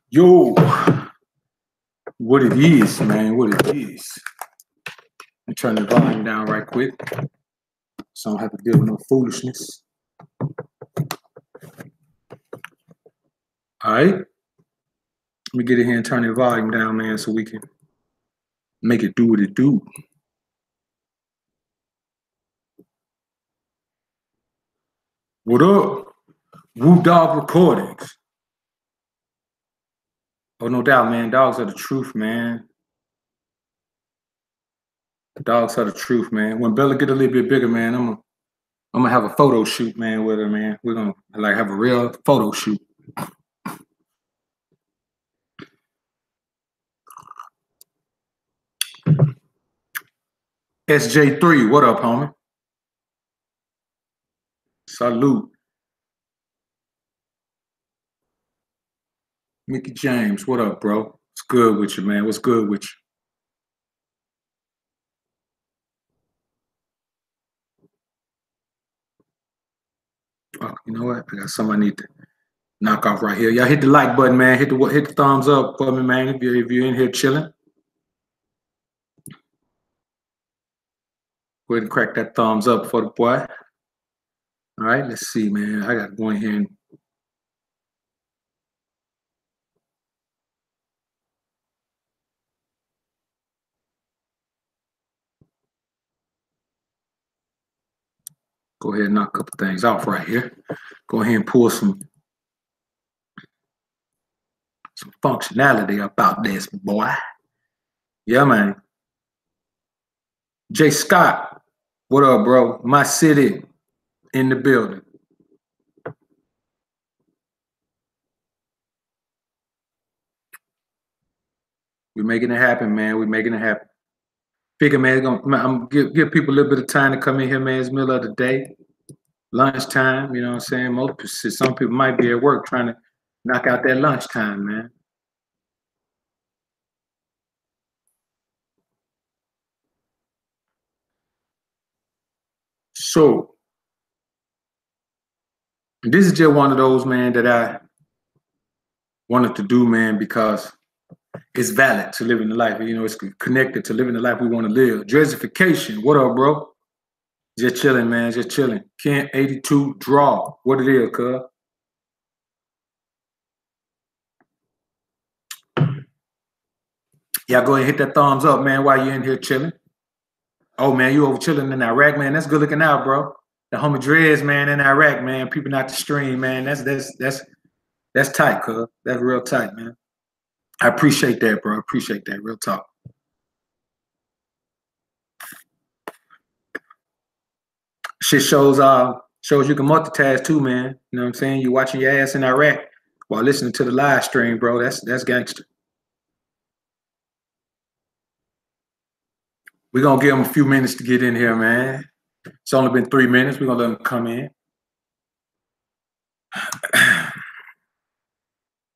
Yo, what it is, man, what it is. Let me turn the volume down right quick so I don't have to deal with no foolishness. All right. Let me get in here and turn the volume down, man, so we can make it do what it do. What up? Woo Dog Recordings. Oh, no doubt, man. Dogs are the truth, man. Dogs are the truth, man. When Bella get a little bit bigger, man, I'm gonna have a photo shoot, man, with her, man. We're gonna like have a real photo shoot. SJ3, what up, homie? Salute. Mickey James, what up, bro? What's good with you, man? What's good with you? Oh, you know what? I got something I need to knock off right here. Y'all hit the like button, man. Hit the thumbs up for me, man. If you're in here chilling, go ahead and crack that thumbs up for the boy. All right, let's see, man. I got to go in here and go ahead and knock a couple things off right here. Go ahead and pull some functionality about this, boy. Yeah, man. Jay Scott, what up, bro? My city in the building. We're making it happen, man. We're making it happen. Figure, man, I'm gonna give people a little bit of time to come in here, man. It's middle of the day, lunchtime. You know what I'm saying? Some people might be at work trying to knock out that lunchtime, man. So this is just one of those, man, that I wanted to do, man, because it's valid to living the life. You know, it's connected to living the life we want to live. Dressification, what up, bro? Just chilling, man, just chilling. Kent 82 draw. What it is, cuz? Y'all go ahead and hit that thumbs up, man, while you're in here chilling. Oh, man, you over chilling in Iraq, man. That's good looking out, bro. The homie Dreads, man, in Iraq, man. Peeping out the stream, man. That's tight, cuz. That's real tight, man. I appreciate that, bro. I appreciate that. Real talk. Shit shows you can multitask too, man. You know what I'm saying? You watching your ass in Iraq while listening to the live stream, bro. That's gangster. We're gonna give them a few minutes to get in here, man. It's only been 3 minutes. We're gonna let them come in.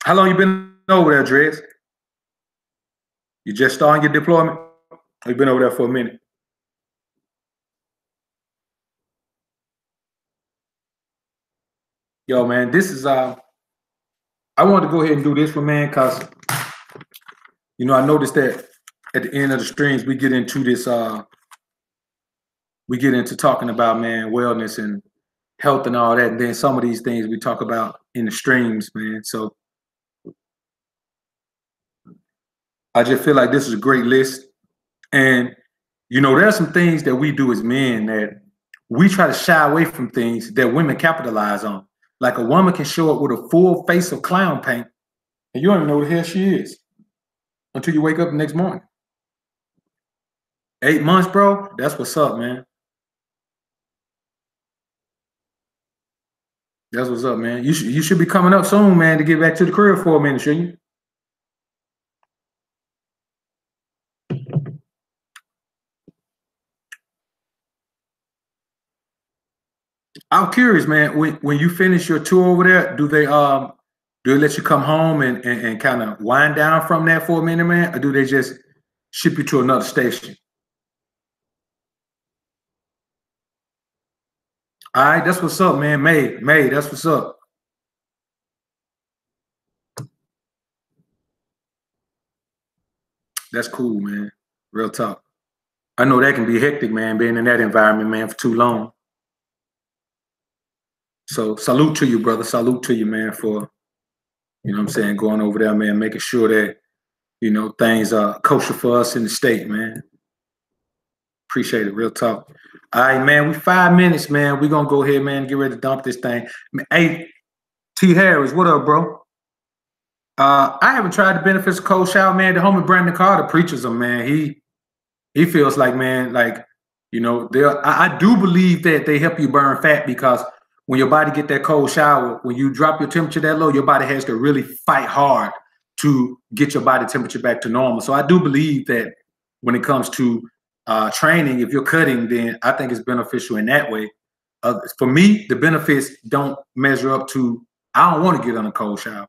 How long you been over there, Drez? You just starting your deployment? Or you been over there for a minute? Yo, man, this is I wanted to go ahead and do this one, man, because you know I noticed that at the end of the streams we get into this we get into talking about, man, wellness and health and all that, and then some of these things we talk about in the streams, man. So I just feel like this is a great list. And you know, there are some things that we do as men that we try to shy away from things that women capitalize on. Like a woman can show up with a full face of clown paint and you don't even know who the hell she is until you wake up the next morning. 8 months, bro? That's what's up, man. That's what's up, man. You should be coming up soon, man, to get back to the crib for a minute, shouldn't you? I'm curious, man. When you finish your tour over there, do they Do they let you come home and kind of wind down from that for a minute, man? Or do they just ship you to another station? All right, that's what's up, man. May, that's what's up. That's cool, man. Real talk. I know that can be hectic, man, being in that environment, man, for too long. So salute to you, brother. Salute to you, man, for, you know what I'm saying, going over there, man, making sure that, you know, things are kosher for us in the state, man. Appreciate it. Real talk. All right, man. We 5 minutes, man. We're gonna go ahead, man, get ready to dump this thing. Hey, T Harris, what up, bro? I haven't tried the benefits of cold shower, man. The homie Brandon Carter preaches them, man. He feels like, man, like, you know, I do believe that they help you burn fat, because when your body get that cold shower, when you drop your temperature that low, your body has to really fight hard to get your body temperature back to normal. So I do believe that when it comes to training, if you're cutting, then I think it's beneficial in that way. For me, the benefits don't measure up to, I don't want to get on a cold shower.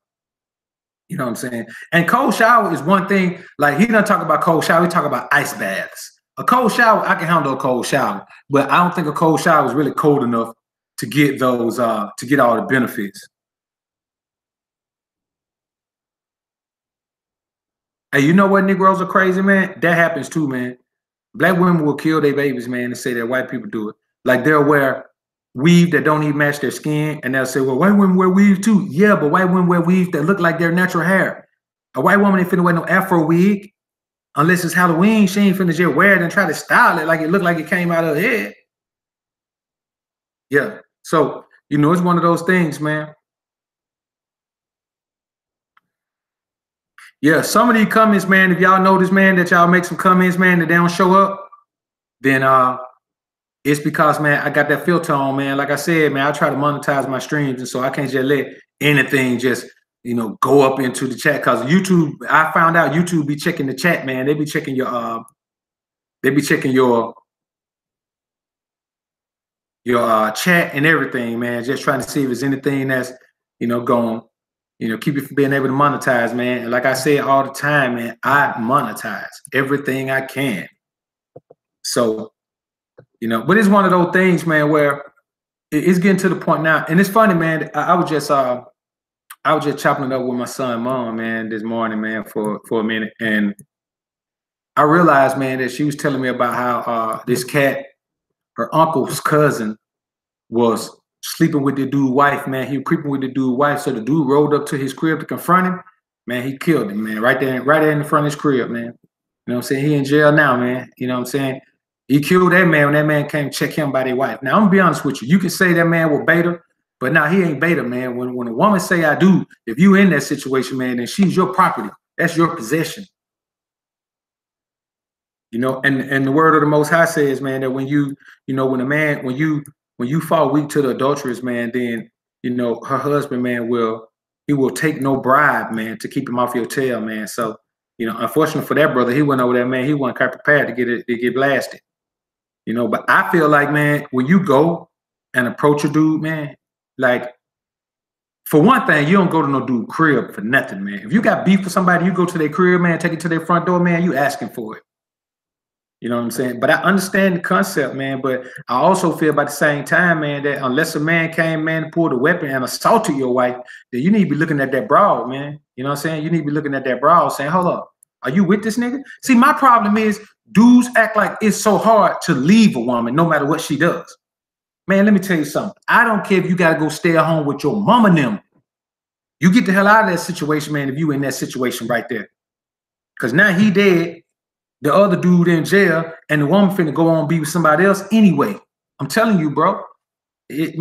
You know what I'm saying? And cold shower is one thing. Like, he doesn't talk about cold shower. He talk about ice baths. A cold shower, I can handle a cold shower, but I don't think a cold shower is really cold enough to get those, to get all the benefits. Hey, you know what? Negroes are crazy, man. That happens too, man. Black women will kill their babies, man, and say that white people do it. Like, they'll wear weave that don't even match their skin, and they'll say, well, white women wear weave too. Yeah, but white women wear weave that look like their natural hair. A white woman ain't finna wear no Afro wig unless it's Halloween. She ain't finna just wear it and try to style it like it looked like it came out of her head. Yeah. So, you know, it's one of those things, man. Yeah, some of these comments, man, if y'all notice, man, that y'all make some comments, man, that they don't show up, then it's because, man, I got that filter on, man. Like I said, man, I try to monetize my streams, and so I can't just let anything just, you know, go up into the chat. Because YouTube, I found out YouTube be checking the chat, man. They be checking your chat and everything, man. Just trying to see if there's anything that's, you know, going, you know, keep you from being able to monetize, man. And like I say all the time, man, I monetize everything I can. So, you know, but it's one of those things, man, where it's getting to the point now. And it's funny, man. I was just chopping it up with my son, mom, man, this morning, man, for a minute. And I realized, man, that she was telling me about how this cat, her uncle's cousin, was sleeping with the dude's wife, man. He was creeping with the dude's wife. So the dude rolled up to his crib to confront him. Man, he killed him, man, right there in the front of his crib, man. You know what I'm saying? He in jail now, man. You know what I'm saying? He killed that man when that man came to check him by their wife. Now, I'm gonna be honest with you. You can say that man was beta, but now he ain't beta, man. When a woman say I do, if you in that situation, man, then she's your property. That's your possession. You know, and the word of the Most High says, man, that when you fall weak to the adulteress, man, then, you know, her husband, man, will take no bribe, man, to keep him off your tail, man. So, you know, unfortunately for that brother, he went over there, man. He wasn't quite prepared to get blasted. You know, but I feel like, man, when you go and approach a dude, man, like, for one thing, you don't go to no dude crib for nothing, man. If you got beef with somebody, you go to their crib, man, take it to their front door, man, you asking for it. You know what I'm saying? But I understand the concept, man. But I also feel by the same time, man, that unless a man came, man, pulled a weapon and assaulted your wife, then you need to be looking at that broad, man. You know what I'm saying? You need to be looking at that broad saying, hold up, are you with this nigga? See, my problem is dudes act like it's so hard to leave a woman no matter what she does. Man, let me tell you something. I don't care if you got to go stay at home with your mama and them. You get the hell out of that situation, man, if you in that situation right there. Because now he dead. The other dude in jail, and the woman finna go on be with somebody else anyway. I'm telling you, bro. It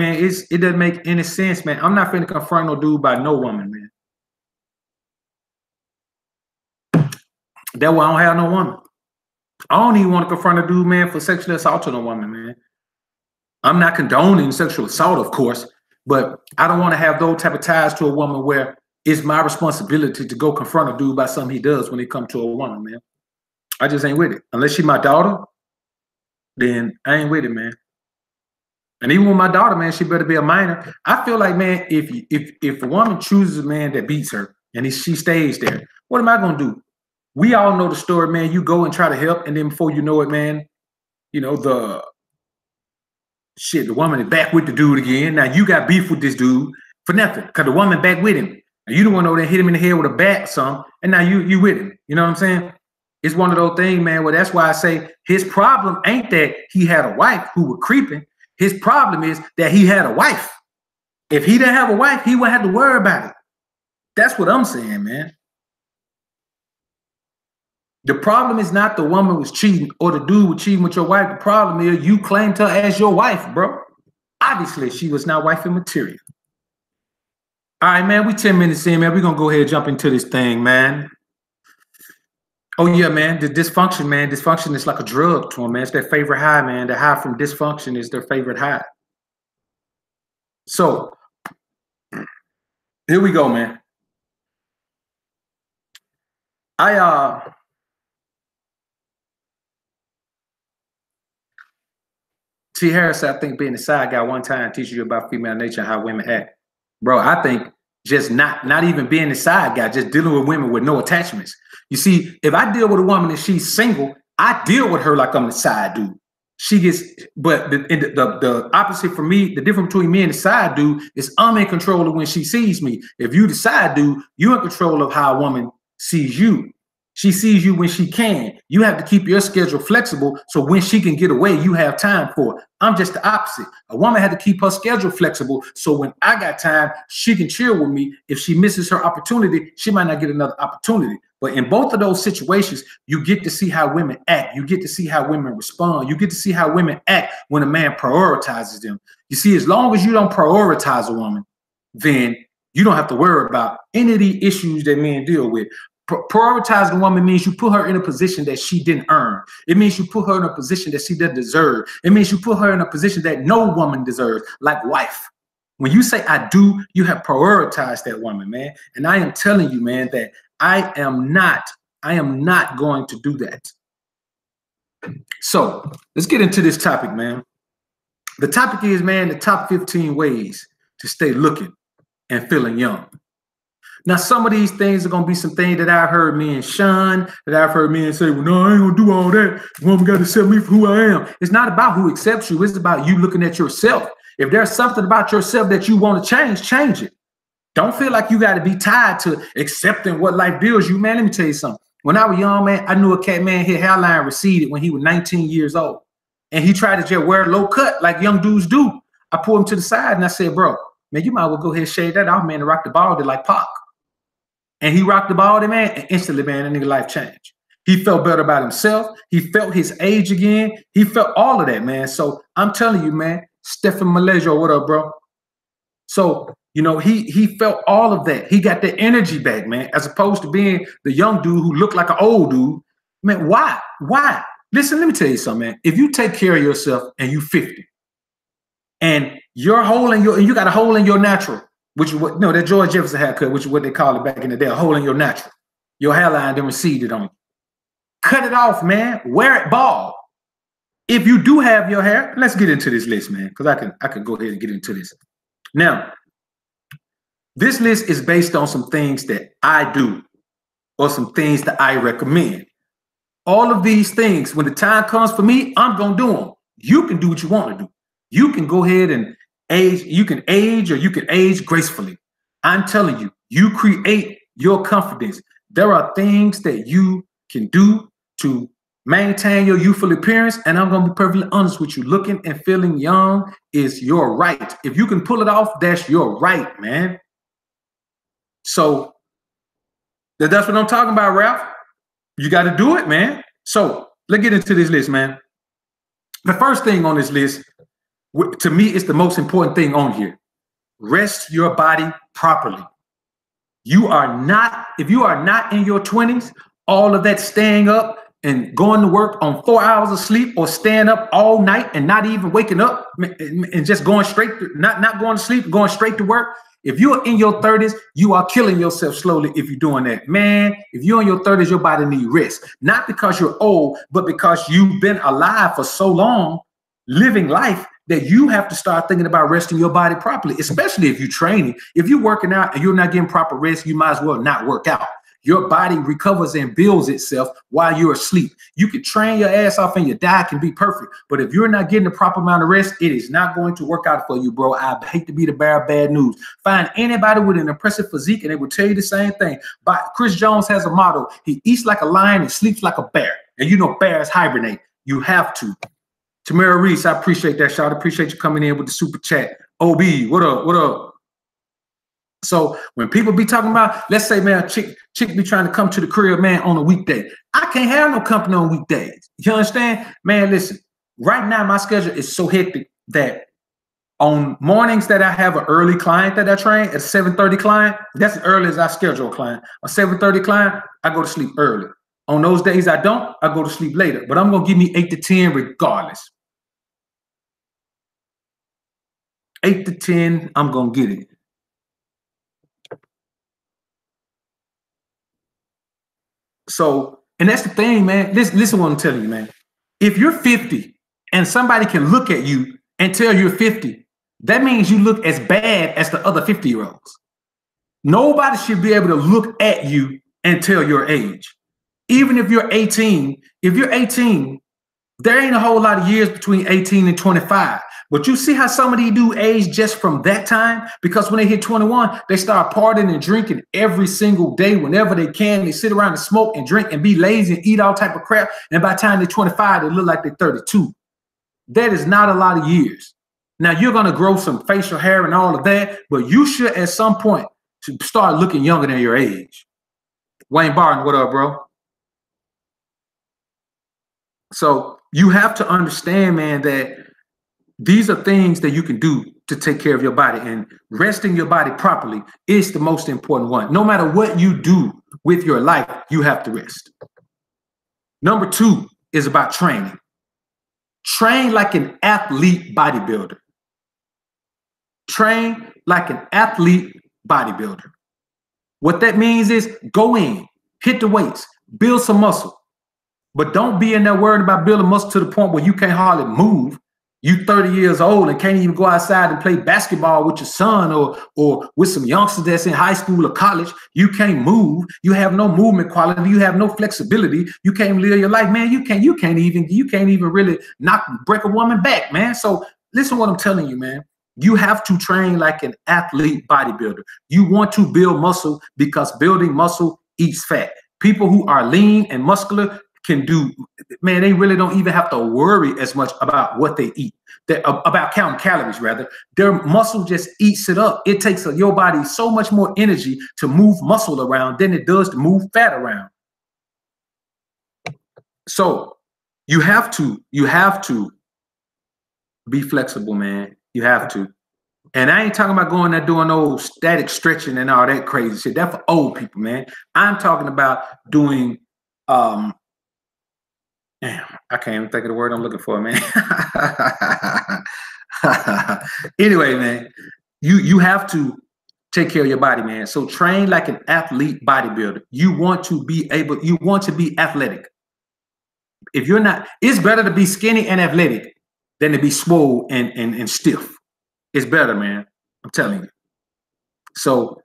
doesn't make any sense, man. I'm not finna confront no dude by no woman, man. That's why I don't have no woman. I don't even want to confront a dude, man, for sexually assaulting a woman, man. I'm not condoning sexual assault, of course, but I don't want to have those type of ties to a woman where it's my responsibility to go confront a dude by something he does when it comes to a woman, man. I just ain't with it. Unless she my daughter, then I ain't with it, man. And even with my daughter, man, she better be a minor. I feel like, man, if a woman chooses a man that beats her and she stays there, what am I gonna do? We all know the story, man. You go and try to help, and then before you know it, man, you know, the woman is back with the dude again. Now you got beef with this dude for nothing, because the woman back with him. And you don't want to know that hit him in the head with a bat or something, and now you with him. You know what I'm saying? It's one of those things, man. Well, that's why I say his problem ain't that he had a wife who was creeping. His problem is that he had a wife. If he didn't have a wife, he wouldn't have to worry about it. That's what I'm saying, man. The problem is not the woman was cheating or the dude was cheating with your wife. The problem is you claimed her as your wife, bro. Obviously, she was not wifey material. All right, man, we 10 minutes in, man. We're going to go ahead and jump into this thing, man. Oh, yeah, man, the dysfunction, man. Dysfunction is like a drug to them, man. It's their favorite high, man. The high from dysfunction is their favorite high. So, here we go, man. T. Harris, I think being a side guy one time teaches you about female nature and how women act. Bro, I think just not even being the side guy, just dealing with women with no attachments. You see, if I deal with a woman and she's single, I deal with her like I'm the side dude. She gets, but the opposite for me, the difference between me and the side dude is I'm in control of when she sees me. If you the side dude, you're in control of how a woman sees you. She sees you when she can. You have to keep your schedule flexible so when she can get away, you have time for it. I'm just the opposite. A woman had to keep her schedule flexible so when I got time, she can chill with me. If she misses her opportunity, she might not get another opportunity. But in both of those situations, you get to see how women act. You get to see how women respond. You get to see how women act when a man prioritizes them. You see, as long as you don't prioritize a woman, then you don't have to worry about any of the issues that men deal with. Prioritizing a woman means you put her in a position that she didn't earn. It means you put her in a position that she doesn't deserve. It means you put her in a position that no woman deserves, like wife. When you say I do, you have prioritized that woman, man. And I am telling you, man, that I am not going to do that. So let's get into this topic, man. The topic is, man, the top 15 ways to stay looking and feeling young. Now, some of these things are going to be some things that I've heard men shun, that I've heard men say, well, no, I ain't going to do all that. The woman got to accept me for who I am. It's not about who accepts you. It's about you looking at yourself. If there's something about yourself that you want to change it. Don't feel like you got to be tied to accepting what life deals you, man. Let me tell you something. When I was young, man, I knew a cat, man, his hairline receded when he was 19 years old. And he tried to just wear a low cut like young dudes do. I pulled him to the side and I said, bro, man, you might as well go ahead and shave that off, man, and rock the ball like Pac. And he rocked the ball, man, and instantly, man, that nigga life changed. He felt better about himself. He felt his age again. He felt all of that, man. So I'm telling you, man, Stephen Malaysia, what up, bro? So, you know, he felt all of that. He got the energy back, man, as opposed to being the young dude who looked like an old dude. Man, why? Why? Listen, let me tell you something, man. If you take care of yourself and you 50 and you're holding and you got a hole in your natural, which is what, no, that George Jefferson haircut, which is what they called it back in the day, a hole in your natural. Your hairline then receded on you. Cut it off, man. Wear it bald. If you do have your hair, let's get into this list, man, because I can go ahead and get into this. Now, this list is based on some things that I do or some things that I recommend. All of these things, when the time comes for me, I'm going to do them. You can do what you want to do. You can go ahead and age. You can age or you can age gracefully. I'm telling you, you create your confidence. There are things that you can do to maintain your youthful appearance. And I'm going to be perfectly honest with you. Looking and feeling young is your right. If you can pull it off, that's your right, man. So that's what I'm talking about, Ralph. You got to do it, man. So let's get into this list, man. The first thing on this list, to me, is the most important thing on here. Rest your body properly. You are not, if you are not in your 20s, all of that staying up and going to work on 4 hours of sleep or staying up all night and not even waking up and just going straight to, not going to sleep, going straight to work. If you're in your 30s, you are killing yourself slowly if you're doing that. Man, if you're in your 30s, your body needs rest. Not because you're old, but because you've been alive for so long, living life, that you have to start thinking about resting your body properly, especially if you're training. If you're working out and you're not getting proper rest, you might as well not work out. Your body recovers and builds itself while you're asleep. You can train your ass off and your diet can be perfect. But if you're not getting the proper amount of rest, it is not going to work out for you, bro. I hate to be the bearer of bad news. Find anybody with an impressive physique and they will tell you the same thing. But Chris Jones has a motto. He eats like a lion and sleeps like a bear. And you know bears hibernate. You have to. Tamara Reese, I appreciate that, shout. I appreciate you coming in with the super chat. OB, what up? What up? So when people be talking about, let's say, man, chick be trying to come to the crib, man, on a weekday. I can't have no company on weekdays. You understand? Man, listen, right now my schedule is so hectic that on mornings that I have an early client that I train, at 7:30 client, that's as early as I schedule a client. A 7:30 client, I go to sleep early. On those days I don't, I go to sleep later. But I'm going to give me 8 to 10 regardless. 8 to 10, I'm going to get it. So, and that's the thing, man. Listen what I'm telling you, man. If you're 50 and somebody can look at you and tell you're 50, that means you look as bad as the other 50-year-olds. Nobody should be able to look at you and tell your age. Even if you're 18, there ain't a whole lot of years between 18 and 25. But you see how some of these do age just from that time? Because when they hit 21, they start partying and drinking every single day whenever they can. They sit around and smoke and drink and be lazy and eat all type of crap. And by the time they're 25, they look like they're 32. That is not a lot of years. Now, you're going to grow some facial hair and all of that, but you should at some point start looking younger than your age. Wayne Barton, what up, bro? So you have to understand, man, that these are things that you can do to take care of your body, and resting your body properly is the most important one. No matter what you do with your life, you have to rest. Number 2 is about training. Train like an athlete bodybuilder. Train like an athlete bodybuilder. What that means is go in, hit the weights, build some muscle, but don't be in there worried about building muscle to the point where you can't hardly move. You 30 years old and can't even go outside and play basketball with your son or with some youngsters that's in high school or college. You can't move. You have no movement quality. You have no flexibility. You can't live your life, man. You can't even really break a woman back, man. So listen what I'm telling you, man. You have to train like an athlete bodybuilder. You want to build muscle because building muscle eats fat. People who are lean and muscular can do, man, they really don't even have to worry as much about what they eat, about counting calories, rather. Their muscle just eats it up. It takes your body so much more energy to move muscle around than it does to move fat around. So you have to be flexible, man. You have to. And I ain't talking about going there doing old static stretching and all that crazy shit. That's for old people, man. I'm talking about doing, damn, I can't even think of the word I'm looking for, man. Anyway, man, you have to take care of your body, man. So train like an athlete bodybuilder. You want to be athletic. If you're not, it's better to be skinny and athletic than to be swole and stiff. It's better, man. I'm telling you. So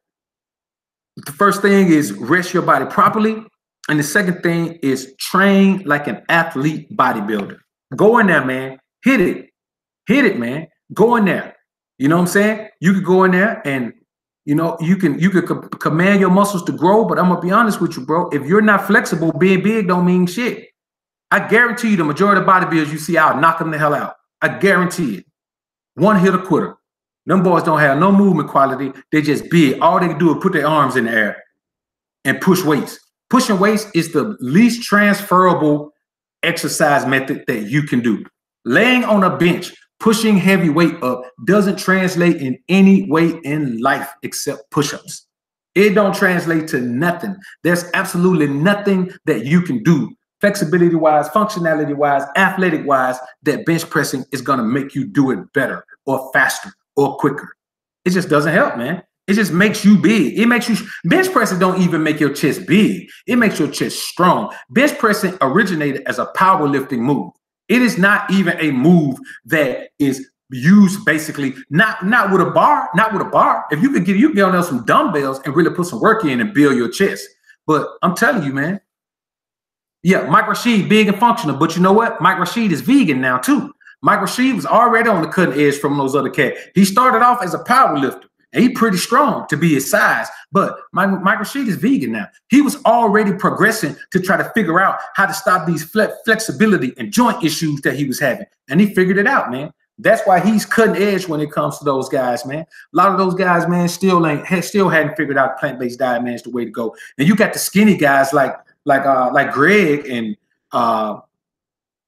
the first thing is rest your body properly. And the second thing is train like an athlete bodybuilder. Go in there, man. Hit it, man. Go in there. You know what I'm saying? You could go in there and, you know, you could command your muscles to grow, but I'm going to be honest with you, bro. If you're not flexible, being big don't mean shit. I guarantee you the majority of bodybuilders you see out, knock them the hell out. I guarantee it. One hit a quitter. Them boys don't have no movement quality. They just big. All they can do is put their arms in the air and push weights. Pushing weights is the least transferable exercise method that you can do. Laying on a bench, pushing heavy weight up doesn't translate in any way in life except push-ups. It don't translate to nothing. There's absolutely nothing that you can do flexibility-wise, functionality-wise, athletic-wise, that bench pressing is going to make you do it better or faster or quicker. It just doesn't help, man. It just makes you big. It makes you, bench pressing don't even make your chest big. It makes your chest strong. Bench pressing originated as a powerlifting move. It is not even a move that is use basically not with a bar, not with a bar. If you could get on there some dumbbells and really put some work in and build your chest. But I'm telling you, man. Yeah, Mike Rashid, big and functional. But you know what? Mike Rashid is vegan now too. Mike Rashid was already on the cutting edge from those other cats. He started off as a power lifter. And he's pretty strong to be his size, but Mike Rashid is vegan now. He was already progressing to try to figure out how to stop these flexibility and joint issues that he was having. And he figured it out, man. That's why he's cutting edge when it comes to those guys, man. A lot of those guys, man, still hadn't figured out plant-based diet, man, is the way to go. And you got the skinny guys like Greg and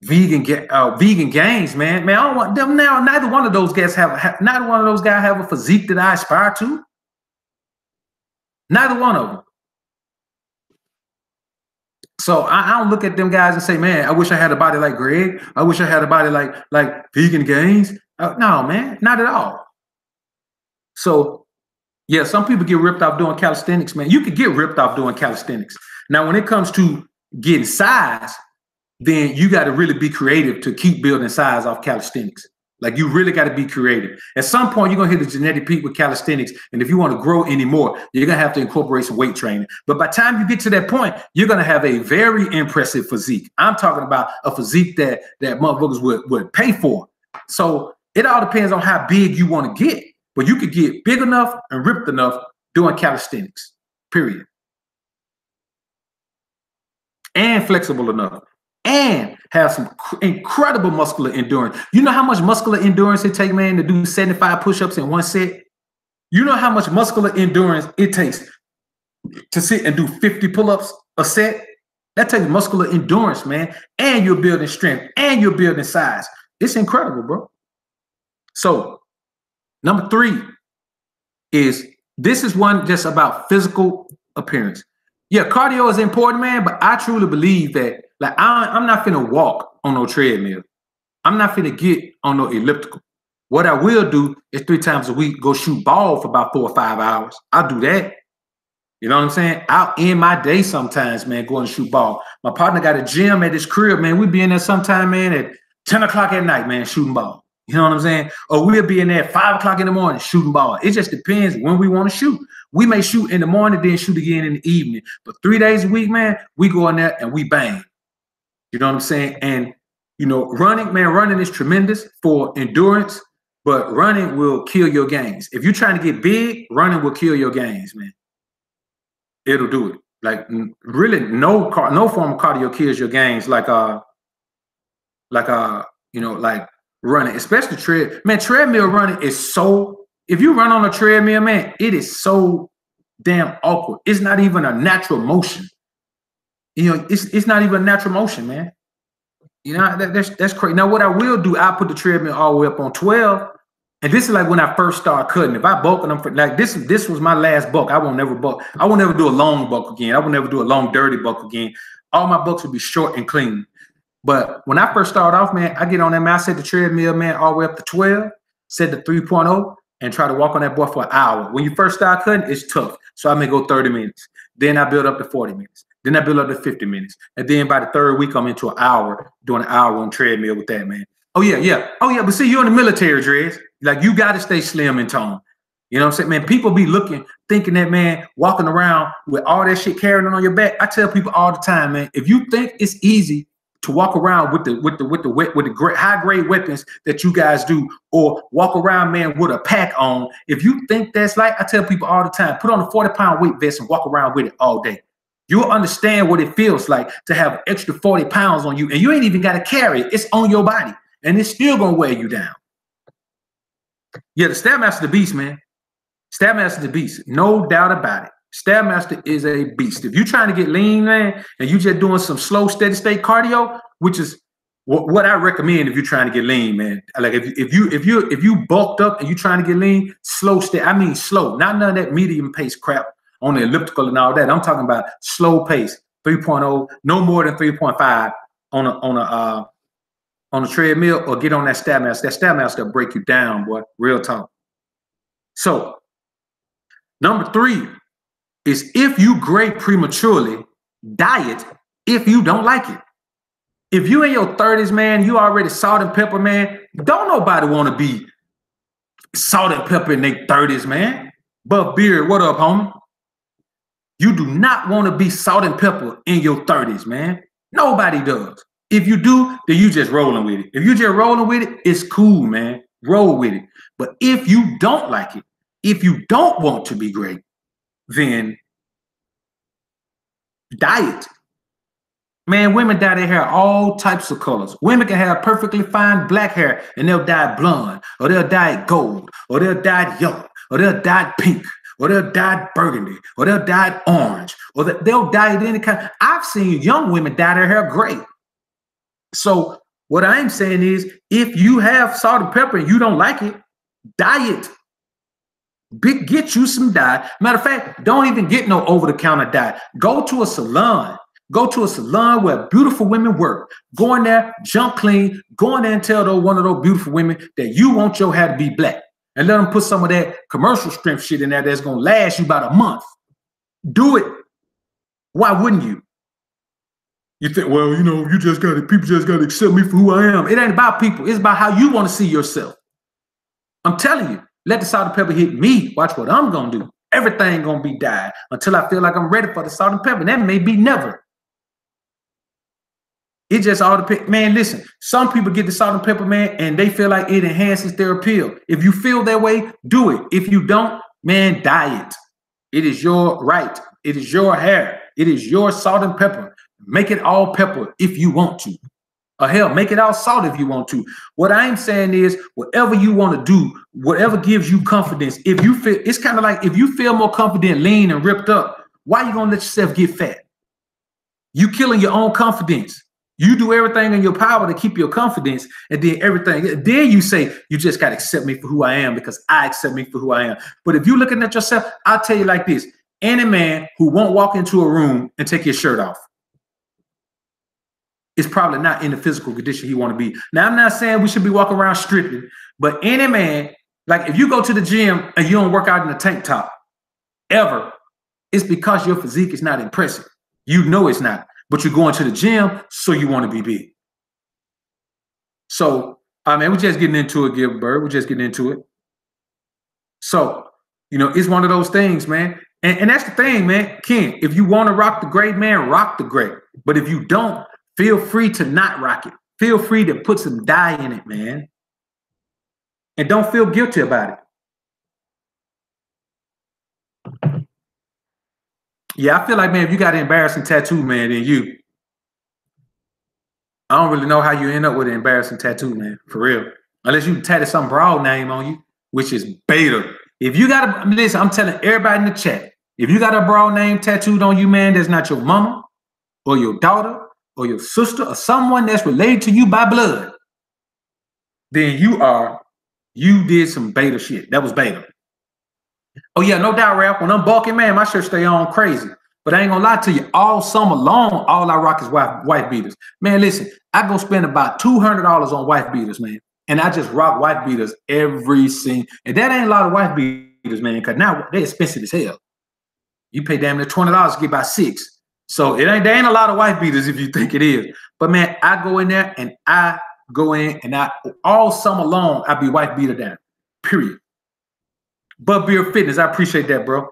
vegan gains, man. Man, I don't want them now. Neither one of those guys have a physique that I aspire to. Neither one of them. So I don't look at them guys and say, man, I wish I had a body like Greg. I wish I had a body like vegan gains. No, man, not at all. So yeah, some people get ripped off doing calisthenics, man. You could get ripped off doing calisthenics. Now, when it comes to getting size, then you got to really be creative to keep building size off calisthenics. Like, you really got to be creative. At some point, you're going to hit the genetic peak with calisthenics. And if you want to grow anymore, you're going to have to incorporate some weight training. But by the time you get to that point, you're going to have a very impressive physique. I'm talking about a physique that motherfuckers would pay for. So it all depends on how big you want to get. But you could get big enough and ripped enough doing calisthenics, period. And flexible enough. And have some incredible muscular endurance. You know how much muscular endurance it takes, man, to do 75 push-ups in one set? You know how much muscular endurance it takes to sit and do 50 pull-ups a set? That takes muscular endurance, man. And you're building strength. And you're building size. It's incredible, bro. So, number 3 is, this is one just about physical appearance. Yeah, cardio is important, man, but I truly believe that, like, I'm not finna walk on no treadmill. I'm not finna get on no elliptical. What I will do is 3 times a week go shoot ball for about 4 or 5 hours. I'll do that. You know what I'm saying? I'll end my day sometimes, man, going to shoot ball. My partner got a gym at his crib, man. We be in there sometime, man, at 10 o'clock at night, man, shooting ball. You know what I'm saying? Or we'll be in there at 5 o'clock in the morning shooting ball. It just depends when we want to shoot. We may shoot in the morning, then shoot again in the evening. But 3 days a week, man, we go in there and we bang. You know what I'm saying? And, you know, running is tremendous for endurance, but running will kill your gains. If you're trying to get big, running will kill your gains, man. It'll do it. Like, really, no form of cardio kills your gains like running, especially treadmill running is so, if you run on a treadmill, man, it is so damn awkward. It's not even a natural motion. You know, it's not even a natural motion, man. You know, that's crazy. Now, what I will do, I'll put the treadmill all the way up on 12. And this is like when I first started cutting. If I bulk and I'm like, this was my last bulk. I won't never bulk. I won't never do a long bulk again. I will never do a long, dirty bulk again. All my bulks will be short and clean. But when I first started off, man, I get on that, man, I set the treadmill, man, all the way up to 12, set the 3.0, and try to walk on that boy for an hour. When you first start cutting, it's tough. So I may go 30 minutes. Then I build up to 40 minutes. Then I build up to 50 minutes. And then by the 3rd week, I'm into an hour, doing an hour on treadmill with that, man. Oh, yeah. But see, you're in the military, Dreads. Like, you got to stay slim and toned. You know what I'm saying, man? People be thinking that, man, walking around with all that shit carrying on your back. I tell people all the time, man, if you think it's easy to walk around with the high grade weapons that you guys do, or walk around, man, with a pack on, if you think that's like, I tell people all the time, put on a 40-pound weight vest and walk around with it all day. You'll understand what it feels like to have extra 40 pounds on you, and you ain't even got to carry it. It's on your body, and it's still gonna wear you down. Yeah, the Stabmaster the beast, man. Stabmaster the beast, no doubt about it. Stabmaster is a beast. If you're trying to get lean, man, and you just doing some slow, steady state cardio, which is what I recommend if you're trying to get lean, man. Like, if you bulked up and you're trying to get lean, slow, steady. I mean slow, not none of that medium pace crap on the elliptical and all that. I'm talking about slow pace, 3.0, no more than 3.5 on a treadmill, or get on that Stabmaster. That Stabmaster will break you down, boy. Real talk. So, number 3 is, if you grade prematurely, diet if you don't like it. If you in your 30s, man, you already salt and pepper, man. Don't nobody want to be salt and pepper in their 30s, man. Buff Beard, what up, homie? You do not want to be salt and pepper in your 30s, man. Nobody does. If you do, then you just rolling with it. If you just rolling with it, it's cool, man. Roll with it. But if you don't like it, if you don't want to be great, then diet. Man, women dye their hair all types of colors. Women can have perfectly fine black hair and they'll dye it blonde, or they'll dye it gold, or they'll dye it yellow, or they'll dye it pink, or they'll dye it burgundy, or they'll dye it orange, or they'll dye it any kind. I've seen young women dye their hair gray. So what I'm saying is, if you have salt and pepper and you don't like it, dye it. Get you some dye. Matter of fact, don't even get no over-the-counter dye. Go to a salon. Go to a salon where beautiful women work. Go in there, jump clean. Go in there and tell one of those beautiful women that you want your hair to be black. And let them put some of that commercial strength shit in there that's going to last you about a month. Do it. Why wouldn't you? You think, well, you know, people just got to accept me for who I am. It ain't about people. It's about how you want to see yourself. I'm telling you, let the salt and pepper hit me. Watch what I'm going to do. Everything going to be dyed until I feel like I'm ready for the salt and pepper. That may be never. It just all depends. Man, listen, some people get the salt and pepper, man, and they feel like it enhances their appeal. If you feel that way, do it. If you don't, man, dye it. It is your right. It is your hair. It is your salt and pepper. Make it all pepper if you want to. Or hell, make it all salt if you want to. What I'm saying is, whatever you want to do, whatever gives you confidence, if you feel, it's kind of like if you feel more confident, lean and ripped up, why you going to let yourself get fat? You killing your own confidence. You do everything in your power to keep your confidence, and then everything. Then you say, you just got to accept me for who I am because I accept me for who I am. But if you're looking at yourself, I'll tell you like this. Any man who won't walk into a room and take his shirt off is probably not in the physical condition he want to be. Now, I'm not saying we should be walking around stripping, but any man, like if you go to the gym and you don't work out in a tank top ever, it's because your physique is not impressive. You know it's not. But you're going to the gym, so you want to be big. So, man, we're just getting into it, Gilbert. We're just getting into it. So, you know, it's one of those things, man. And that's the thing, man. Ken, if you want to rock the gray, man, rock the gray. But if you don't, feel free to not rock it. Feel free to put some dye in it, man. And don't feel guilty about it. Yeah, I feel like, man, if you got an embarrassing tattoo, man, then I don't really know how you end up with an embarrassing tattoo, man, for real. Unless you tattoo some broad name on you, which is beta. If you got a, listen, I'm telling everybody in the chat, if you got a broad name tattooed on you, man, that's not your mama or your daughter or your sister or someone that's related to you by blood, then you did some beta shit. That was beta. Oh, yeah, no doubt, Ralph. When I'm bulking, man, my shirt stay on crazy. But I ain't gonna lie to you, all summer long, all I rock is wife beaters. Man, listen, I go spend about $200 on wife beaters, man. And I just rock wife beaters every single. And that ain't a lot of wife beaters, man, because now they're expensive as hell. You pay damn near $20 to get about 6. So there ain't a lot of wife beaters if you think it is. But, man, I go in there and all summer long, I be wife beater down, period. Buff Beard Fitness, I appreciate that, bro.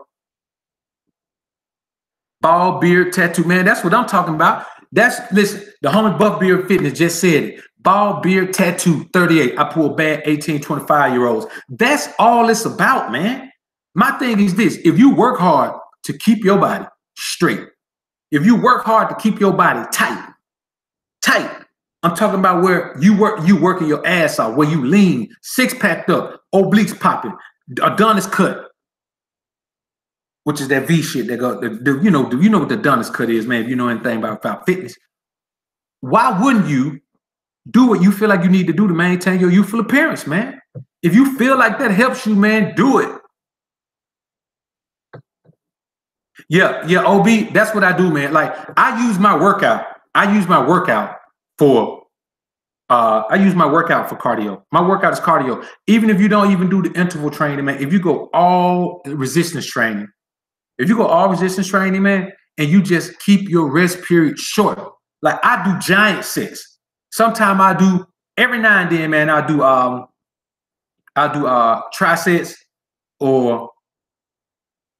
Bald beard tattoo, man, that's what I'm talking about. Listen, the homie Buff Beard Fitness just said it. Bald beard tattoo, 38. I pull bad 18, 25-year-olds. That's all it's about, man. My thing is this. If you work hard to keep your body straight, if you work hard to keep your body tight, I'm talking about where you working your ass off, where you lean, six-packed up, obliques popping, Adonis cut, which is that V shit that go, you know what the Adonis cut is, man, if you know anything about fitness. Why wouldn't you do what you feel like you need to do to maintain your youthful appearance, man? If you feel like that helps you, man, do it. Yeah, OB, that's what I do, man. Like, I use my workout for cardio. My workout is cardio. Even if you don't even do the interval training, man, if you go all resistance training, man, and you just keep your rest period short, Like I do giant sets. Sometimes I do every now and then, man. I do trisets or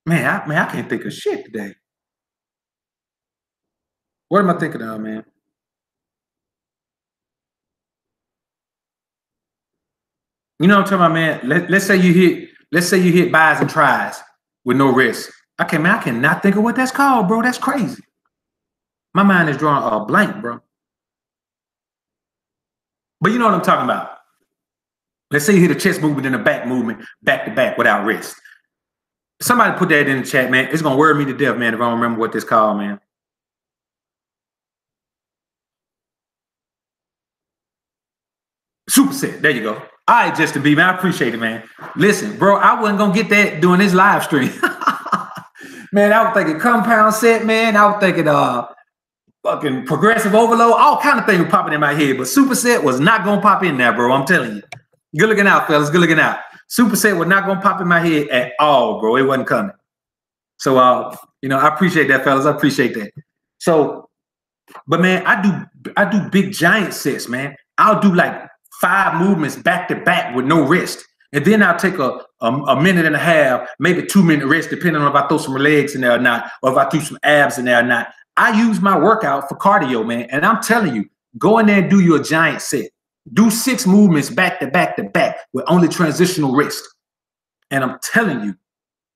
man, I can't think of shit today. What am I thinking of, man? You know what I'm talking about, man? Let's say you hit buys and tries with no rest. Okay, man, I cannot think of what that's called, bro. That's crazy. My mind is drawing a blank, bro. But you know what I'm talking about. Let's say you hit a chest movement and a back movement, back to back without rest. Somebody put that in the chat, man. It's gonna worry me to death, man, if I don't remember what this called, man. Superset. There you go. All right, Justin B, man. I appreciate it, man. Listen, bro, I wasn't gonna get that doing this live stream. Man, I was thinking compound set, man. I was thinking fucking progressive overload, all kind of things were popping in my head, but superset was not gonna pop in there, bro. I'm telling you. Good looking out, fellas. Good looking out. Superset was not gonna pop in my head at all, bro. It wasn't coming. So you know, I appreciate that, fellas. I appreciate that. So, but man, I do big giant sets, man. I'll do like 5 movements back to back with no rest. And then I'll take a minute and a half, maybe 2-minute rest, depending on if I throw some legs in there or not, or if I threw some abs in there or not. I use my workout for cardio, man. And I'm telling you, go in there and do your giant set. Do 6 movements back to back to back with only transitional rest. And I'm telling you,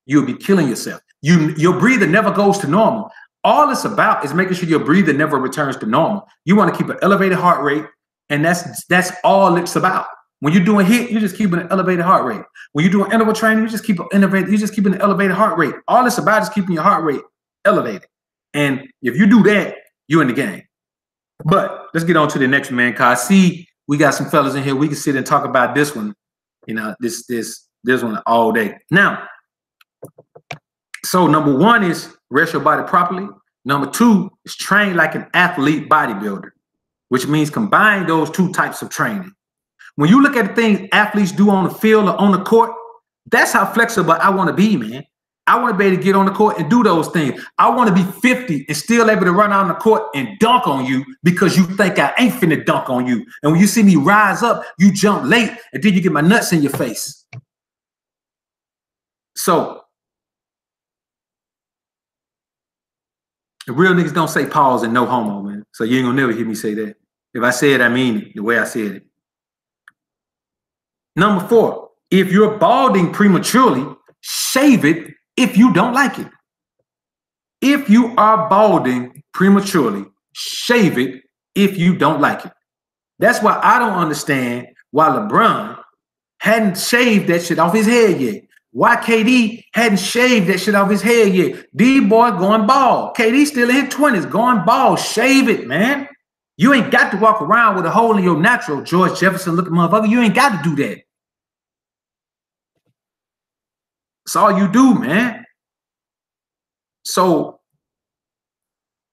you'll be killing yourself. Your breather never goes to normal. All it's about is making sure your breather never returns to normal. You want to keep an elevated heart rate, and that's all it's about. When you're doing HIIT, you're just keeping an elevated heart rate. When you're doing interval training, you just keep an elevated heart rate. All it's about is keeping your heart rate elevated. And if you do that, you're in the game. But let's get on to the next one, man. Cause I see we got some fellas in here. We can sit and talk about this one. You know, this one all day. Now, so number 1 is rest your body properly. Number 2 is train like an athlete bodybuilder, which means combine those 2 types of training. When you look at the things athletes do on the field or on the court, that's how flexible I want to be, man. I want to be able to get on the court and do those things. I want to be 50 and still able to run out on the court and dunk on you because you think I ain't finna dunk on you. And when you see me rise up, you jump late and then you get my nuts in your face. So the real niggas don't say pause and no homo, man. So you ain't gonna never hear me say that. If I say it, I mean it the way I said it. Number 4, if you're balding prematurely, shave it if you don't like it. If you are balding prematurely, shave it if you don't like it. That's why I don't understand why LeBron hadn't shaved that shit off his head yet. Why KD hadn't shaved that shit off his head yet. D-boy going bald. KD still in his 20s going bald. Shave it, man. You ain't got to walk around with a hole in your natural, George Jefferson looking motherfucker. You ain't got to do that. That's all you do, man. So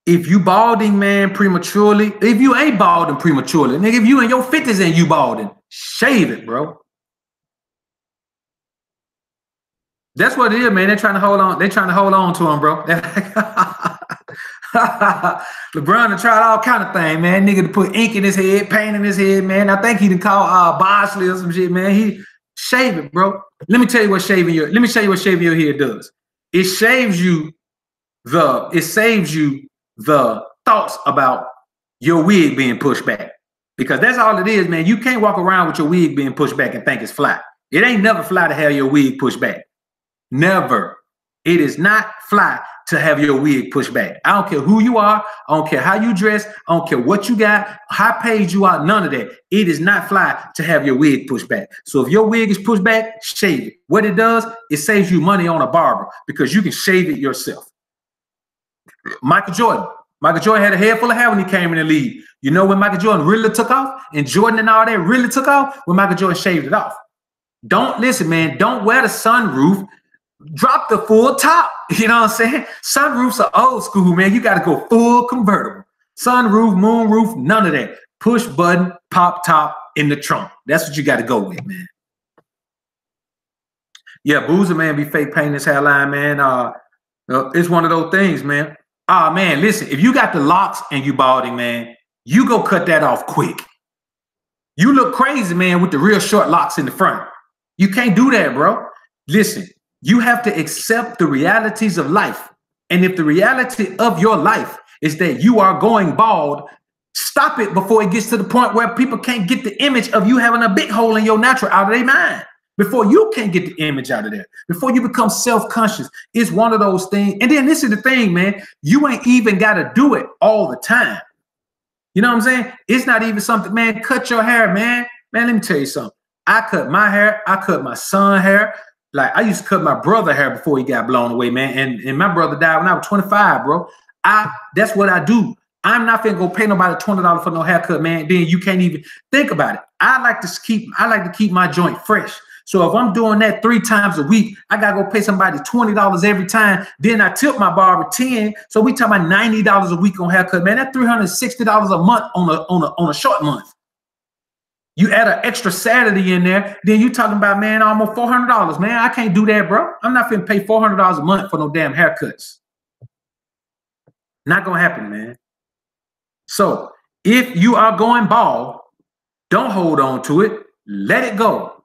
if you balding, man, prematurely, if you ain't balding prematurely, nigga, if you in your 50s and you balding, shave it, bro. That's what it is, man. They're trying to hold on. They're trying to hold on to him, bro. LeBron tried all kind of things, man. Nigga to put ink in his head, paint in his head, man. I think he done called Bosley or some shit, man. He shave it, bro. Let me tell you what shaving your head does. It saves you the thoughts about your wig being pushed back. Because that's all it is, man. You can't walk around with your wig being pushed back and think it's fly. It ain't never fly to have your wig pushed back. Never. It is not fly to have your wig pushed back. I don't care who you are. I don't care how you dress. I don't care what you got, how paid you are, none of that. It is not fly to have your wig pushed back. So if your wig is pushed back, shave it. What it does, it saves you money on a barber because you can shave it yourself. Michael Jordan had a head full of hair when he came in the league. You know when Michael Jordan really took off and Jordan and all that really took off? When Michael Jordan shaved it off. Don't listen, man. Don't wear the sunroof. Drop the full top. You know what I'm saying? Sunroofs are old school, man. You got to go full convertible. Sunroof, moonroof, none of that. Push button, pop top in the trunk. That's what you got to go with, man. Yeah, Boozer, man, be fake painting his hairline, man. It's one of those things, man. Oh man, listen, if you got the locks and you balding, man, you go cut that off quick. You look crazy, man, with the real short locks in the front. You can't do that, bro. Listen, you have to accept the realities of life. And if the reality of your life is that you are going bald, stop it before it gets to the point where people can't get the image of you having a big hole in your natural out of their mind. Before you can't get the image out of there, before you become self-conscious, it's one of those things. And then this is the thing, man, you ain't even got to do it all the time. You know what I'm saying? It's not even something, man, cut your hair, man. Man, let me tell you something. I cut my hair. I cut my son's hair. Like, I used to cut my brother's hair before he got blown away, man. And my brother died when I was 25, bro. That's what I do. I'm not finna go pay nobody $20 for no haircut, man. Then you can't even think about it. I like to keep my joint fresh. So if I'm doing that 3 times a week, I gotta go pay somebody $20 every time. Then I tip my barber $10. So we talking about $90 a week on haircut, man. That's $360 a month on a short month. You add an extra Saturday in there, then you talking about, man, almost $400, man. I can't do that, bro. I'm not finna pay $400 a month for no damn haircuts. Not gonna happen, man. So if you are going bald, don't hold on to it. Let it go.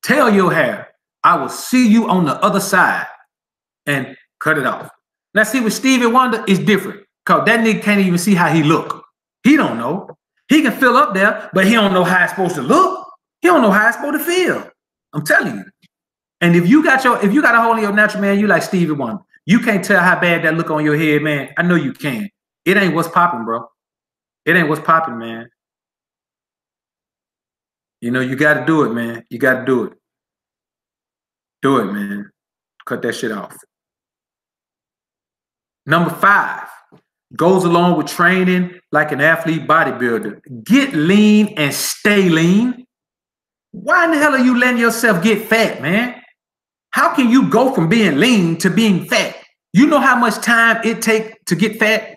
Tell your hair, I will see you on the other side, and cut it off. Now, see, with Stevie Wonder, it's different, because that nigga can't even see how he look. He don't know. He can fill up there, but he don't know how it's supposed to look. He don't know how it's supposed to feel. I'm telling you. And if you got a hole in your natural, man, you like Stevie Wonder. You can't tell how bad that look on your head, man. I know you can. It ain't what's popping, bro. It ain't what's popping, man. You know, you got to do it, man. You got to do it. Do it, man. Cut that shit off. Number 5 goes along with training like an athlete bodybuilder. Get lean and stay lean. Why in the hell are you letting yourself get fat, man? How can you go from being lean to being fat? You know how much time it takes to get fat?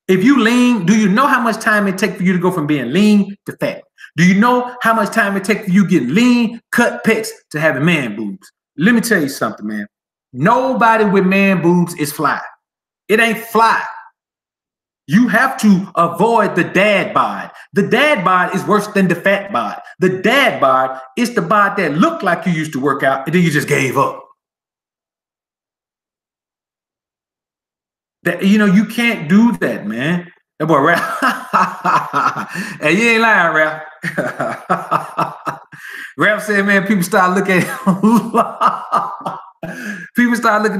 If you lean, do you know how much time it takes for you to go from being lean to fat? Do you know how much time it takes for you to get lean, cut pecs, to having man boobs? Let me tell you something, man. Nobody with man boobs is fly. It ain't fly. You have to avoid the dad bod. The dad bod is worse than the fat bod. The dad bod is the bod that looked like you used to work out and then you just gave up. That, you know, you can't do that, man. That boy Ralph. Hey, you ain't lying, Ralph. Ralph said, man, people start looking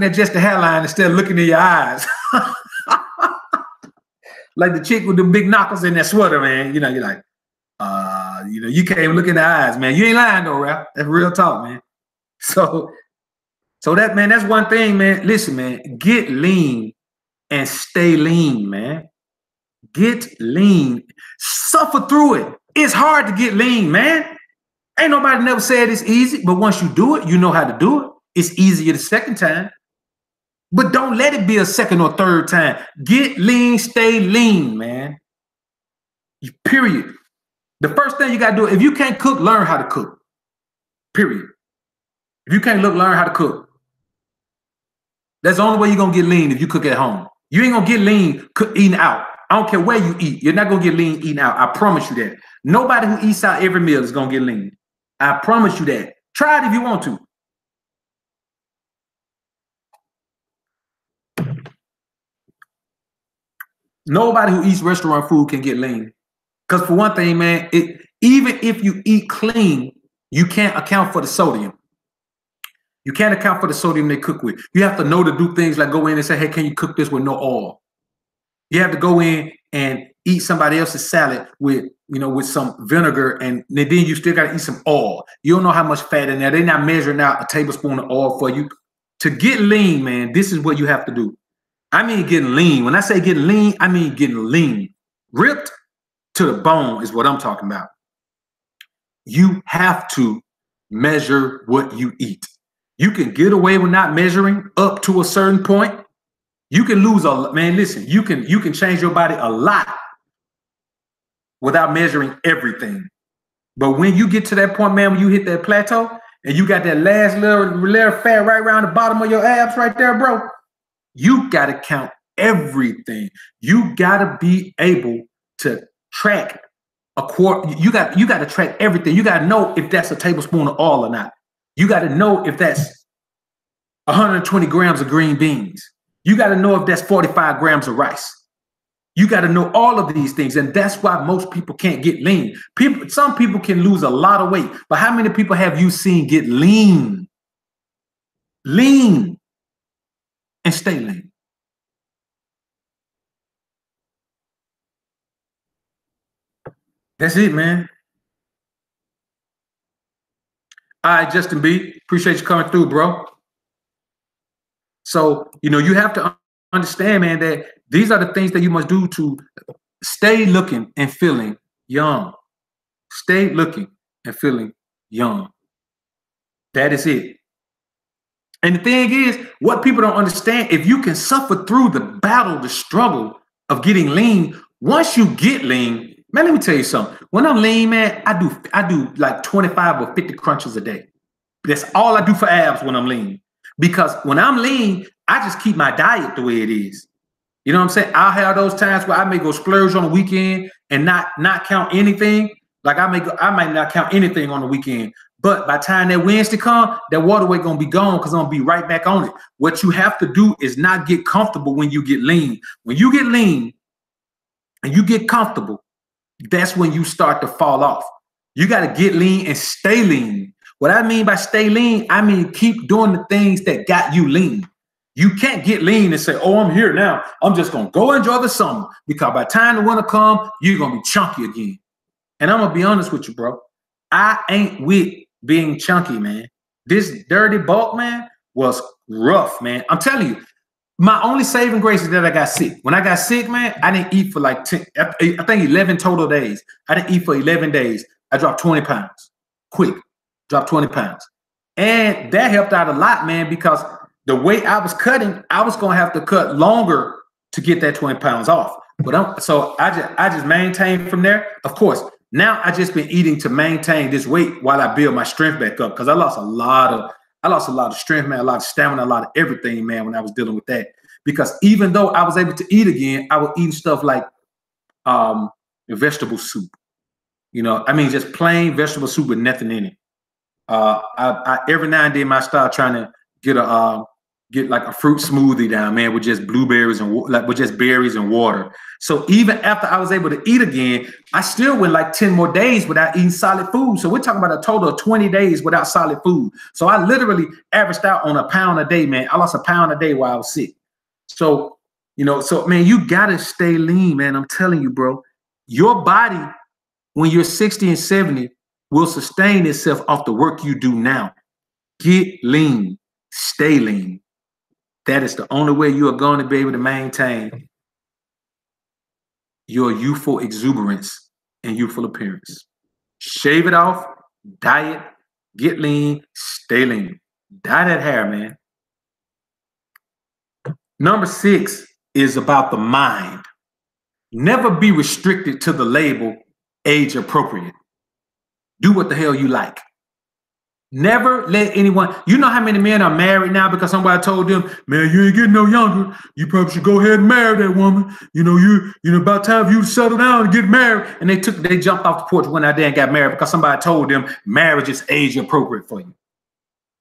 at just the hairline instead of looking in your eyes. Like the chick with the big knuckles in that sweater, man. You know, you're like, you know, you can't even look in the eyes, man. You ain't lying though, Ralph. That's real talk, man. So that, man, that's one thing, man. Listen, man, get lean and stay lean, man. Get lean. Suffer through it. It's hard to get lean, man. Ain't nobody never said it's easy, but once you do it, you know how to do it. It's easier the second time. But don't let it be a second or third time. Get lean, stay lean, man. Period. The first thing you got to do, if you can't cook, learn how to cook. Period. If you can't learn how to cook. That's the only way you're going to get lean if you cook at home. You ain't going to get lean eating out. I don't care where you eat. You're not going to get lean eating out. I promise you that. Nobody who eats out every meal is going to get lean. I promise you that. Try it if you want to. Nobody who eats restaurant food can get lean. Because for one thing, man, even if you eat clean, you can't account for the sodium. You can't account for the sodium they cook with. You have to know to do things like go in and say, hey, can you cook this with no oil? You have to go in and eat somebody else's salad with, you know, with some vinegar, and then you still got to eat some oil. You don't know how much fat in there. They're not measuring out a tablespoon of oil for you. To get lean, man, this is what you have to do. I mean getting lean. When I say getting lean, I mean getting lean. Ripped to the bone is what I'm talking about. You have to measure what you eat. You can get away with not measuring up to a certain point. You can lose a, man, listen, you can change your body a lot without measuring everything. But when you get to that point, man, when you hit that plateau and you got that last little fat right around the bottom of your abs right there, bro, you got to count everything. You gotta be able to track a quart. You got to track everything. You got to know if that's a tablespoon of oil or not. You got to know if that's 120 grams of green beans. You got to know if that's 45 grams of rice. You got to know all of these things, and that's why most people can't get lean. Some people can lose a lot of weight, but how many people have you seen get lean? Lean and stay lean. That's it, man. All right, Justin B. Appreciate you coming through, bro. So, you have to understand, man, that these are the things that you must do to stay looking and feeling young. Stay looking and feeling young. That is it. And the thing is, what people don't understand, if you can suffer through the battle, the struggle of getting lean, once you get lean, man, let me tell you something. When I'm lean, man, I do like 25 or 50 crunches a day. That's all I do for abs when I'm lean. Because when I'm lean, I just keep my diet the way it is. You know what I'm saying? I'll have those times where I may go splurge on the weekend and not count anything. Like I might not count anything on the weekend. But by the time that Wednesday come, that water weight gonna be gone because I'm gonna be right back on it. What you have to do is not get comfortable when you get lean. When you get lean and you get comfortable, that's when you start to fall off. You got to get lean and stay lean. What I mean by stay lean, I mean keep doing the things that got you lean. You can't get lean and say, oh, I'm here now. I'm just going to go enjoy the summer. Because by the time the winter come, you're going to be chunky again. And I'm going to be honest with you, bro. I ain't with being chunky, man. This dirty bulk, man, was rough, man. I'm telling you, my only saving grace is that I got sick. When I got sick, man, I didn't eat for like 10, I think 11 total days. I didn't eat for 11 days. I dropped 20 pounds. Quick, dropped 20 pounds. And that helped out a lot, man, because the way I was cutting, I was going to have to cut longer to get that 20 pounds off. But so I just maintained from there. Of course, now I just been eating to maintain this weight while I build my strength back up, because I lost a lot of strength, man, a lot of stamina, a lot of everything, man, when I was dealing with that. Because even though I was able to eat again, I was eating stuff like vegetable soup. Just plain vegetable soup with nothing in it. I every now and then I start trying to get like a fruit smoothie down, man, with just blueberries and with just berries and water. So even after I was able to eat again, I still went like 10 more days without eating solid food. So we're talking about a total of 20 days without solid food. So I literally averaged out on a pound a day, man. I lost a pound a day while I was sick. So, man, you gotta stay lean, man. I'm telling you, bro, your body, when you're 60 and 70, will sustain itself off the work you do now. Get lean, stay lean. That is the only way you are going to be able to maintain your youthful exuberance and youthful appearance. Shave it off, diet, get lean, stay lean. Dye that hair, man. Number 6 is about the mind. Never be restricted to the label age appropriate. Do what the hell you like. Never let anyone, you know how many men are married now because somebody told them, man, you ain't getting no younger. You probably should go ahead and marry that woman. About time for you to settle down and get married. And they jumped off the porch when I didn't got married because somebody told them marriage is age appropriate for you.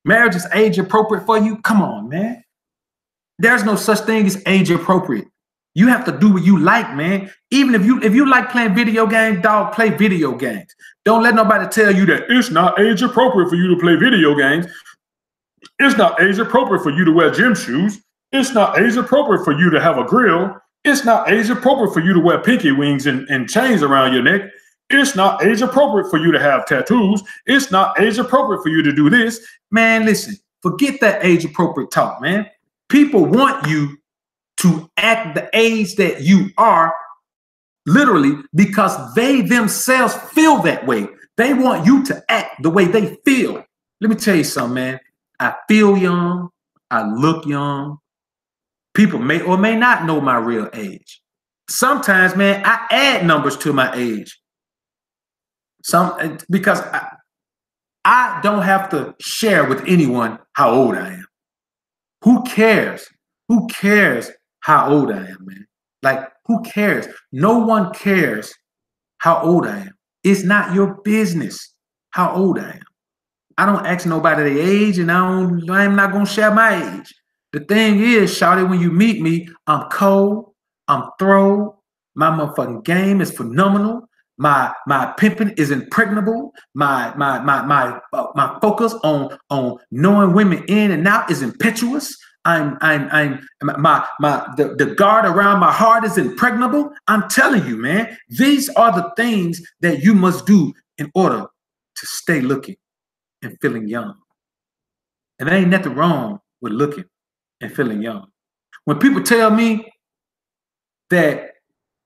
Marriage is age appropriate for you? Come on, man. There's no such thing as age appropriate. You have to do what you like, man. Even if you like playing video games, dog, play video games. Don't let nobody tell you that it's not age appropriate for you to play video games. It's not age appropriate for you to wear gym shoes. It's not age appropriate for you to have a grill. It's not age appropriate for you to wear pinky wings and chains around your neck. It's not age appropriate for you to have tattoos. It's not age appropriate for you to do this. Man, listen, forget that age appropriate talk, man. People want you to act the age that you are, literally, because they themselves feel that way. They want you to act the way they feel. Let me tell you something, man. I feel young. I look young. People may or may not know my real age. Sometimes, man, I add numbers to my age. Because I don't have to share with anyone how old I am. Who cares? Who cares how old I am, man. Like, who cares? No one cares how old I am. It's not your business how old I am. I don't ask nobody their age, and I'm not gonna share my age. The thing is, shawty, when you meet me, I'm cold, I'm throw, my motherfucking game is phenomenal. My pimping is impregnable. My focus on knowing women in and out is impetuous. The guard around my heart is impregnable. I'm telling you, man, these are the things that you must do in order to stay looking and feeling young. And there ain't nothing wrong with looking and feeling young. When people tell me that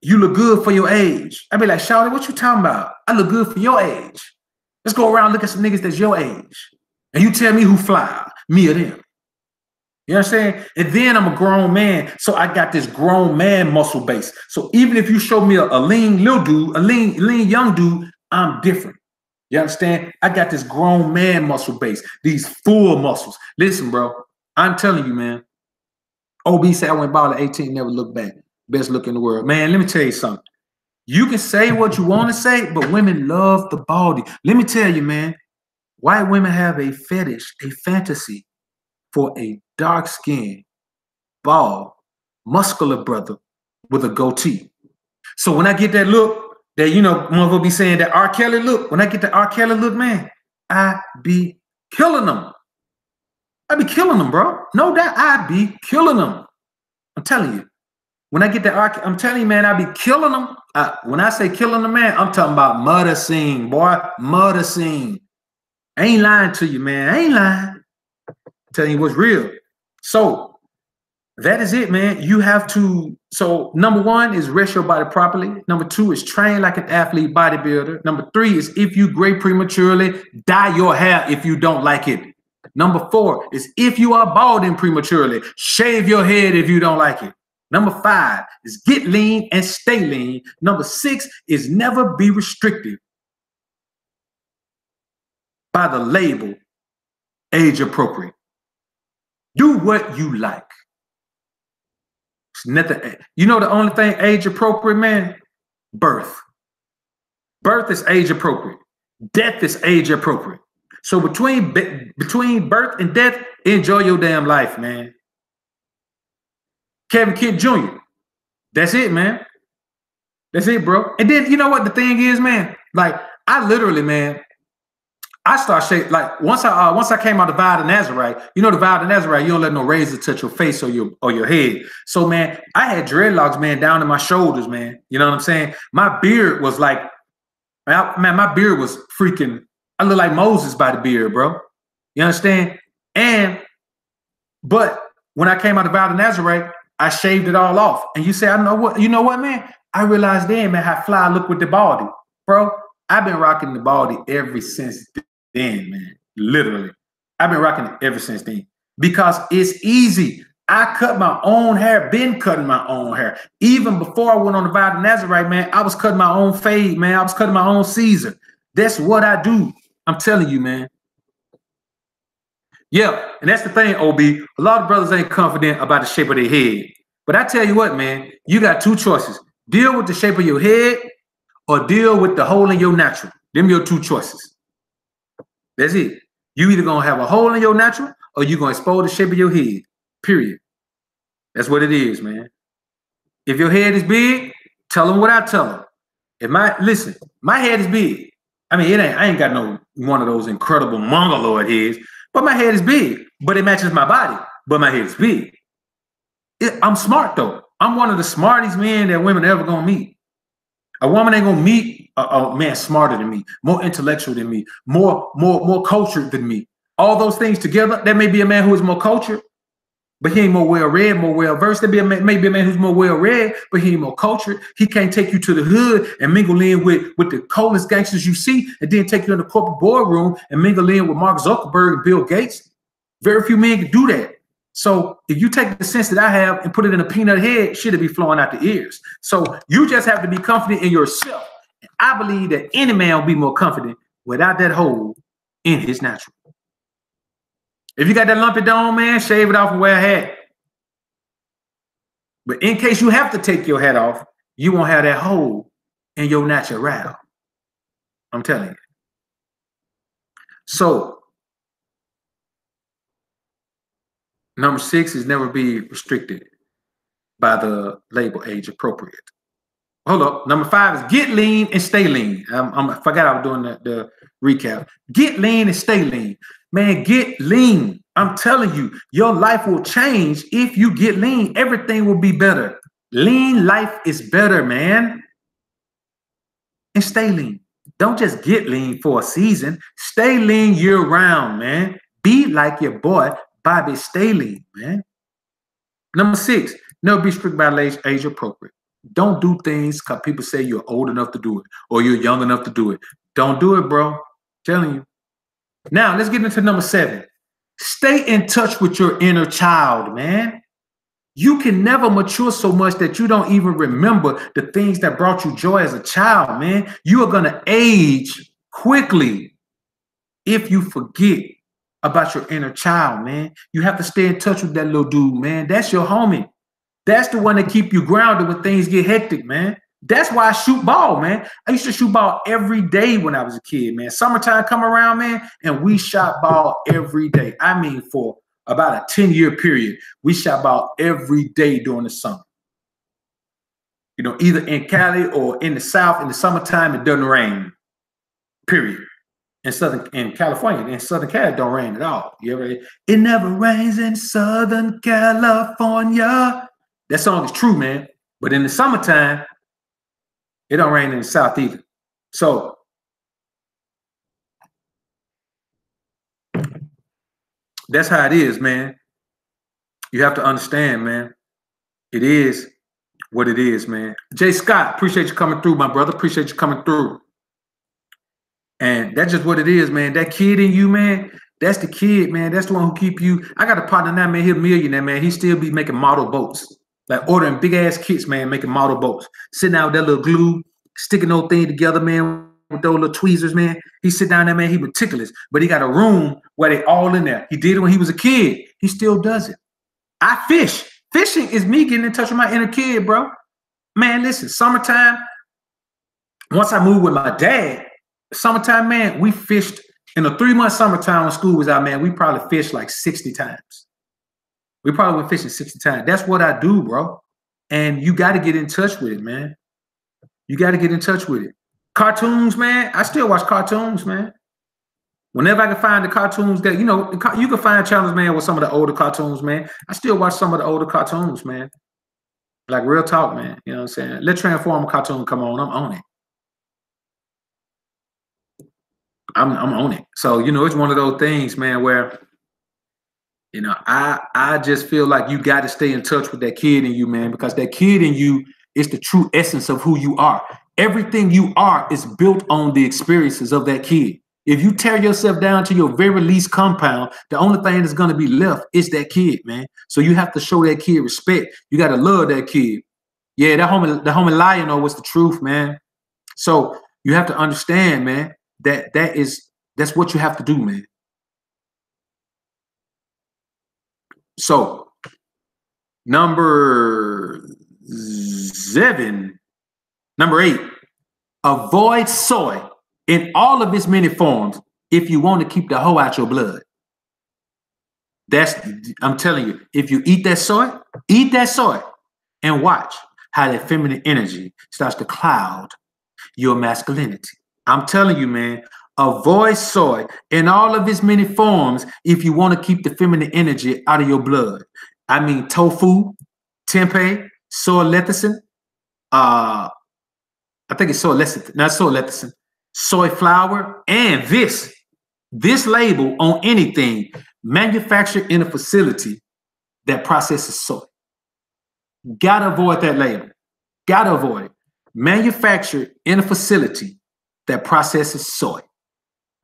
you look good for your age, I be like, Shawty, what you talking about? I look good for your age. Let's go around and look at some niggas that's your age. And you tell me who fly, me or them. You know what I'm saying? And then I'm a grown man, so I got this grown man muscle base. So even if you show me a lean little dude, a lean young dude, I'm different. You understand? I got this grown man muscle base, these full muscles. Listen, bro, I'm telling you, man. OB said I went bald at 18, never looked back. Best look in the world. Man, let me tell you something. You can say what you want to say, but women love the baldy. Let me tell you, man, white women have a fetish, a fantasy for a dark-skinned, bald, muscular brother with a goatee. So when I get that look, that, you know, mother be saying that R. Kelly look, when I get the R. Kelly look, man, I be killing them. I be killing them, bro. No doubt, I be killing them. I'm telling you. When I get the I'm telling you, man, I be killing them. When I say killing them, man, I'm talking about murder scene, boy. Murder scene. I ain't lying to you, man. I ain't lying. I'm telling you what's real. So that is it, man. You have to. So number one is rest your body properly. Number two is train like an athlete bodybuilder. Number three is if you gray prematurely, dye your hair if you don't like it. Number four is if you are balding prematurely, shave your head if you don't like it. Number five is get lean and stay lean. Number six is never be restricted by the label age appropriate. Do what you like. It's nothing. You know the only thing age appropriate, man? Birth. Birth is age appropriate. Death is age appropriate. So between birth and death, enjoy your damn life, man. Kevin Kidd Jr. That's it, man. That's it, bro. And then you know what the thing is, man? Like I literally, man, I start shaking. Like once I came out the vow to Nazarite, you know the vow to Nazarite, you don't let no razor touch your face or your head. So man, I had dreadlocks, man, down to my shoulders, man. You know what I'm saying? My beard was like, man, my beard was freaking. I look like Moses by the beard, bro. You understand? But when I came out the vow to Nazarite, I shaved it all off. And you say, I know what, you know what, man? I realized then, man, how fly I look with the baldy. Bro, I've been rocking the baldy ever since then, man. Literally. I've been rocking it ever since then. Because it's easy. I cut my own hair, been cutting my own hair. Even before I went on the vow to Nazarite, man, I was cutting my own fade, man. I was cutting my own Caesar. That's what I do. I'm telling you, man. Yeah, and that's the thing, OB. A lot of brothers ain't confident about the shape of their head. But I tell you what, man, you got two choices. Deal with the shape of your head or deal with the hole in your natural. Them your two choices. That's it. You either going to have a hole in your natural or you're going to expose the shape of your head, period. That's what it is, man. If your head is big, tell them what I tell them. Listen, my head is big. I mean, I ain't got no one of those incredible mongoloid heads, but my head is big. But it matches my body, but my head is big. I'm smart, though. I'm one of the smartest men that women ever gonna meet. A woman ain't gonna meet a man smarter than me, more intellectual than me, more cultured than me. All those things together, there may be a man who is more cultured, but he ain't more well-read, more well-versed. There maybe a man who's more well-read, but he ain't more cultured. He can't take you to the hood and mingle in with the coldest gangsters you see, and then take you in the corporate boardroom and mingle in with Mark Zuckerberg and Bill Gates. Very few men can do that. So if you take the sense that I have and put it in a peanut head, shit'll be flowing out the ears. So you just have to be confident in yourself. And I believe that any man will be more confident without that hole in his natural. If you got that lumpy dome, man, shave it off and wear a hat. But in case you have to take your hat off, you won't have that hole in your natural. I'm telling you. So, number 6 is never be restricted by the label age appropriate. Hold up. Number 5 is get lean and stay lean. I forgot I was doing the recap. Get lean and stay lean. Man, get lean. I'm telling you, your life will change if you get lean. Everything will be better. Lean life is better, man. And stay lean. Don't just get lean for a season. Stay lean year round, man. Be like your boy, Bobby Staley, man. Number 6, never be strict by age appropriate. Don't do things because people say you're old enough to do it or you're young enough to do it. Don't do it, bro. I'm telling you. Now, let's get into number 7. Stay in touch with your inner child, man. You can never mature so much that you don't even remember the things that brought you joy as a child, man. You are going to age quickly if you forget about your inner child, man. You have to stay in touch with that little dude, man. That's your homie. That's the one that keep you grounded when things get hectic, man. That's why I shoot ball, man. I used to shoot ball every day when I was a kid, man. Summertime come around, man, and we shot ball every day. I mean, for about a 10-year period, we shot ball every day during the summer. You know, either in Cali or in the South, in the summertime, it doesn't rain, period. In California, in Southern Cali, it don't rain at all. It never rains in Southern California. That song is true, man. But in the summertime, it don't rain in the South either. So that's how it is, man. You have to understand, man. It is what it is, man. Jay Scott, appreciate you coming through, my brother. Appreciate you coming through. And that's just what it is, man. That kid in you, man, that's the kid, man. That's the one who keep you. I got a partner now, man. He's a millionaire, man. He still be making model boats. Like ordering big ass kits, man, making model boats. Sitting out with that little glue, sticking those things together, man, with those little tweezers, man. He sit down there, man, he meticulous. But he got a room where they all in there. He did it when he was a kid. He still does it. I fish. Fishing is me getting in touch with my inner kid, bro. Man, listen, summertime, once I moved with my dad, summertime, man, we fished in a 3-month summertime when school was out, man, we probably fished like 60 times. We probably went fishing 60 times. That's what I do, bro. And you got to get in touch with it, man. You got to get in touch with it. Cartoons, man. I still watch cartoons, man. Whenever I can find the cartoons that, you know, you can find channels, man, with some of the older cartoons, man. I still watch some of the older cartoons, man. Like real talk, man. You know what I'm saying? Let Transformer cartoon come on. I'm on it. I'm on it. So, you know, it's one of those things, man, where, you know, I just feel like you got to stay in touch with that kid in you, man, because that kid in you is the true essence of who you are. Everything you are is built on the experiences of that kid. If you tear yourself down to your very least compound, the only thing that's going to be left is that kid, man. So you have to show that kid respect. You got to love that kid. Yeah, the homie lion know what's the truth, man. So you have to understand, man, that's what you have to do, man. So, number 8, avoid soy in all of its many forms if you want to keep the hoe out your blood. I'm telling you, if you eat that soy and watch how that feminine energy starts to cloud your masculinity. I'm telling you, man, avoid soy in all of its many forms if you want to keep the feminine energy out of your blood. I mean, tofu, tempeh, soy lecithin. I think it's soy lecithin, not soy lecithin. Soy flour, and this label on anything manufactured in a facility that processes soy. Gotta avoid that label. Gotta avoid it. Manufactured in a facility that processes soy.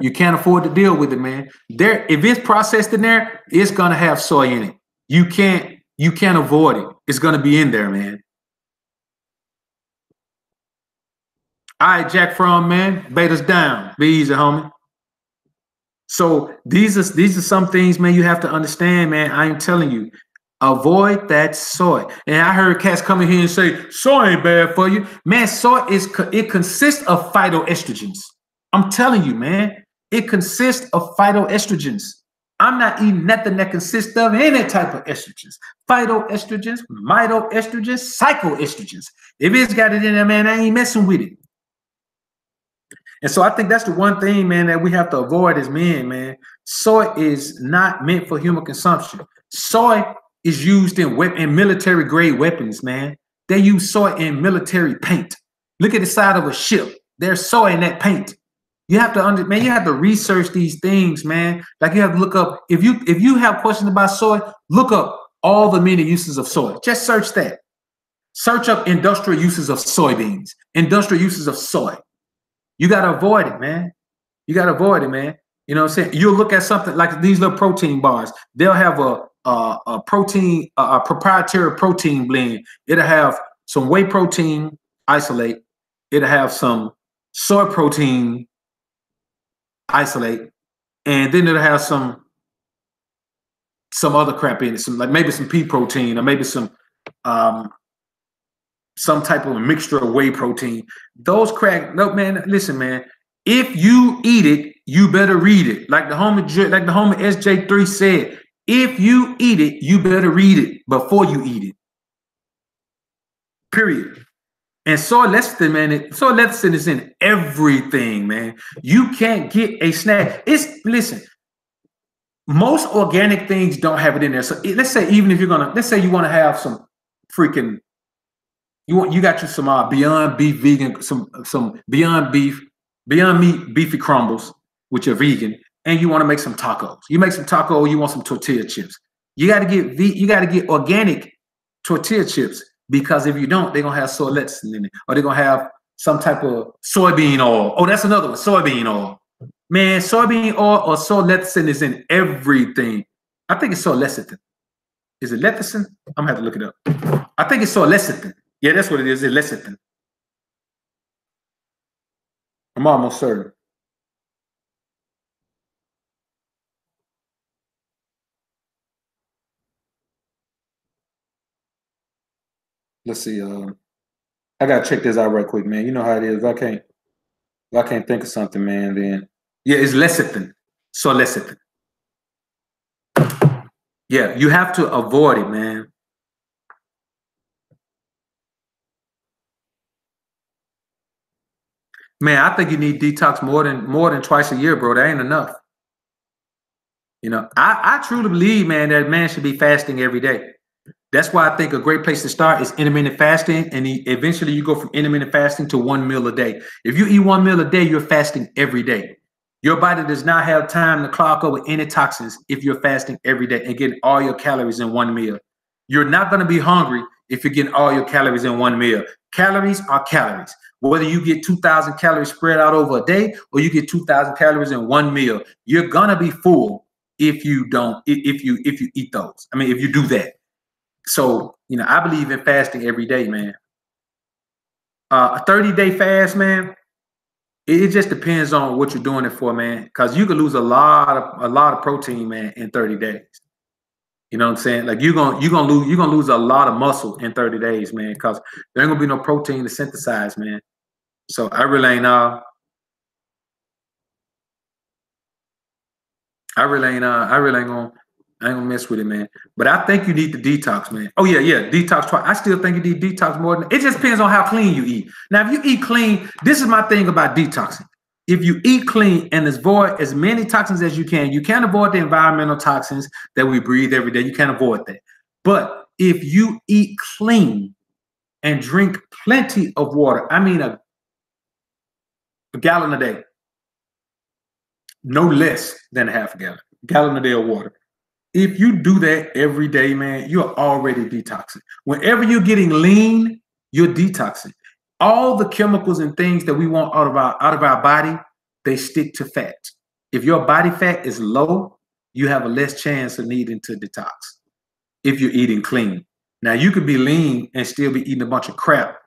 You can't afford to deal with it, man. If it's processed in there, it's gonna have soy in it. You can't avoid it. It's gonna be in there, man. All right, Jack From, man. Beta's down. Be easy, homie. So these are some things, man, you have to understand, man. I am telling you, Avoid that soy. And I heard cats come in here and say, soy ain't bad for you. Man, soy it consists of phytoestrogens. I'm telling you, man, it consists of phytoestrogens. I'm not eating nothing that consists of any type of estrogens. Phytoestrogens, mitoestrogens, psychoestrogens. If it's got it in there, man, I ain't messing with it. And so I think that's the one thing, man, that we have to avoid as men, man. Soy is not meant for human consumption. Soy is used in military grade weapons, man. They use soy in military paint. Look at the side of a ship. There's soy in that paint. You have to man, you have to research these things, man. Like you have to look up, if you have questions about soy, look up all the many uses of soy. Just search that. Search up industrial uses of soybeans, industrial uses of soy. You got to avoid it, man. You got to avoid it, man. You know what I'm saying? You'll look at something like these little protein bars. They'll have a proprietary protein blend. It'll have some whey protein isolate. It'll have some soy protein isolate, and then it'll have some other crap in it, like maybe some pea protein or maybe some type of a mixture of whey protein. Those crack. No, man. Listen, man. If you eat it, you better read it. Like the homie SJ3 said. If you eat it, you better read it before you eat it. Period. And soy lecithin, man, soy lecithin is in everything, man. You can't get a snack. Listen, most organic things don't have it in there. So let's say even if let's say you want to have some freaking, you got you some Beyond Beef vegan, some Beyond Meat beefy crumbles, which are vegan, and you want to make some tacos. You make some taco, you want some tortilla chips. You got to get organic tortilla chips. Because if you don't, they're going to have soy lecithin in it. Or they're going to have some type of soybean oil. Oh, that's another one, soybean oil. Man, soybean oil or soy lecithin is in everything. I think it's soy lecithin. Is it lecithin? I'm going to have to look it up. I think it's soy lecithin. Yeah, that's what it is. It's lecithin. I'm almost certain. Let's see. I gotta check this out right quick, man. You know how it is. If I can't think of something, man, then yeah, it's lecithin. So lecithin. Yeah, you have to avoid it, man. Man, I think you need detox more than twice a year, bro. That ain't enough. You know, I truly believe, man, that man should be fasting every day. That's why I think a great place to start is intermittent fasting, and eventually you go from intermittent fasting to 1 meal a day. If you eat 1 meal a day, you're fasting every day. Your body does not have time to clock up with any toxins if you're fasting every day and getting all your calories in 1 meal. You're not going to be hungry if you're getting all your calories in 1 meal. Calories are calories. Whether you get 2,000 calories spread out over a day or you get 2,000 calories in 1 meal, you're going to be full if you eat those. I mean, if you do that. So, you know, I believe in fasting every day, man. A 30-day fast, man, it just depends on what you're doing it for, man. Because you could lose a lot of protein, man, in 30 days. You know what I'm saying? Like you're gonna lose a lot of muscle in 30 days, man, because there ain't gonna be no protein to synthesize, man. So I really ain't gonna mess with it, man. But I think you need the detox, man. Oh yeah, detox twice. I still think you need detox more than it just depends on how clean you eat. Now, if you eat clean, this is my thing about detoxing. If you eat clean and avoid as many toxins as you can avoid the environmental toxins that we breathe every day. You can't avoid that. But if you eat clean and drink plenty of water, I mean a gallon a day, no less than a half a gallon a day of water. If you do that every day, man, you're already detoxing. Whenever you're getting lean, you're detoxing. All the chemicals and things that we want out of our body, they stick to fat. If your body fat is low, you have a less chance of needing to detox if you're eating clean. Now, you could be lean and still be eating a bunch of crap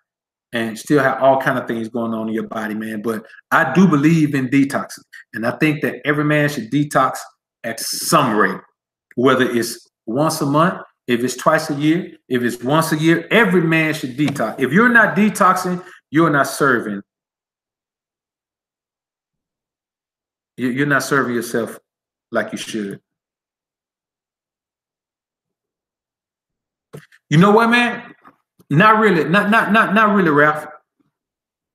and still have all kind of things going on in your body, man. But I do believe in detoxing. And I think that every man should detox at some rate. Whether it's once a month, if it's twice a year, if it's once a year, every man should detox. If you're not detoxing, you're not serving. You're not serving yourself like you should. You know what, man? Not really, not really, Ralph.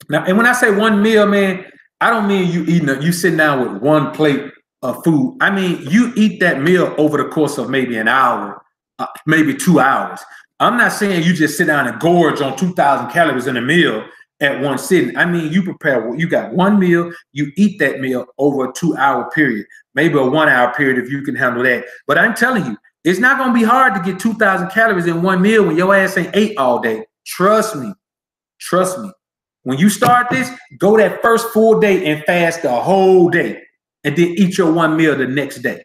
Now, and when I say one meal, man, I don't mean you sitting down with one plate of food. I mean, you eat that meal over the course of maybe an hour, maybe 2 hours. I'm not saying you just sit down and gorge on 2,000 calories in a meal at one sitting. I mean, you got one meal, you eat that meal over a 2-hour period, maybe a 1 hour period if you can handle that. But I'm telling you, it's not going to be hard to get 2,000 calories in one meal when your ass ain't ate all day. Trust me. Trust me. When you start this, go that first full day and fast the whole day, and then eat your one meal the next day.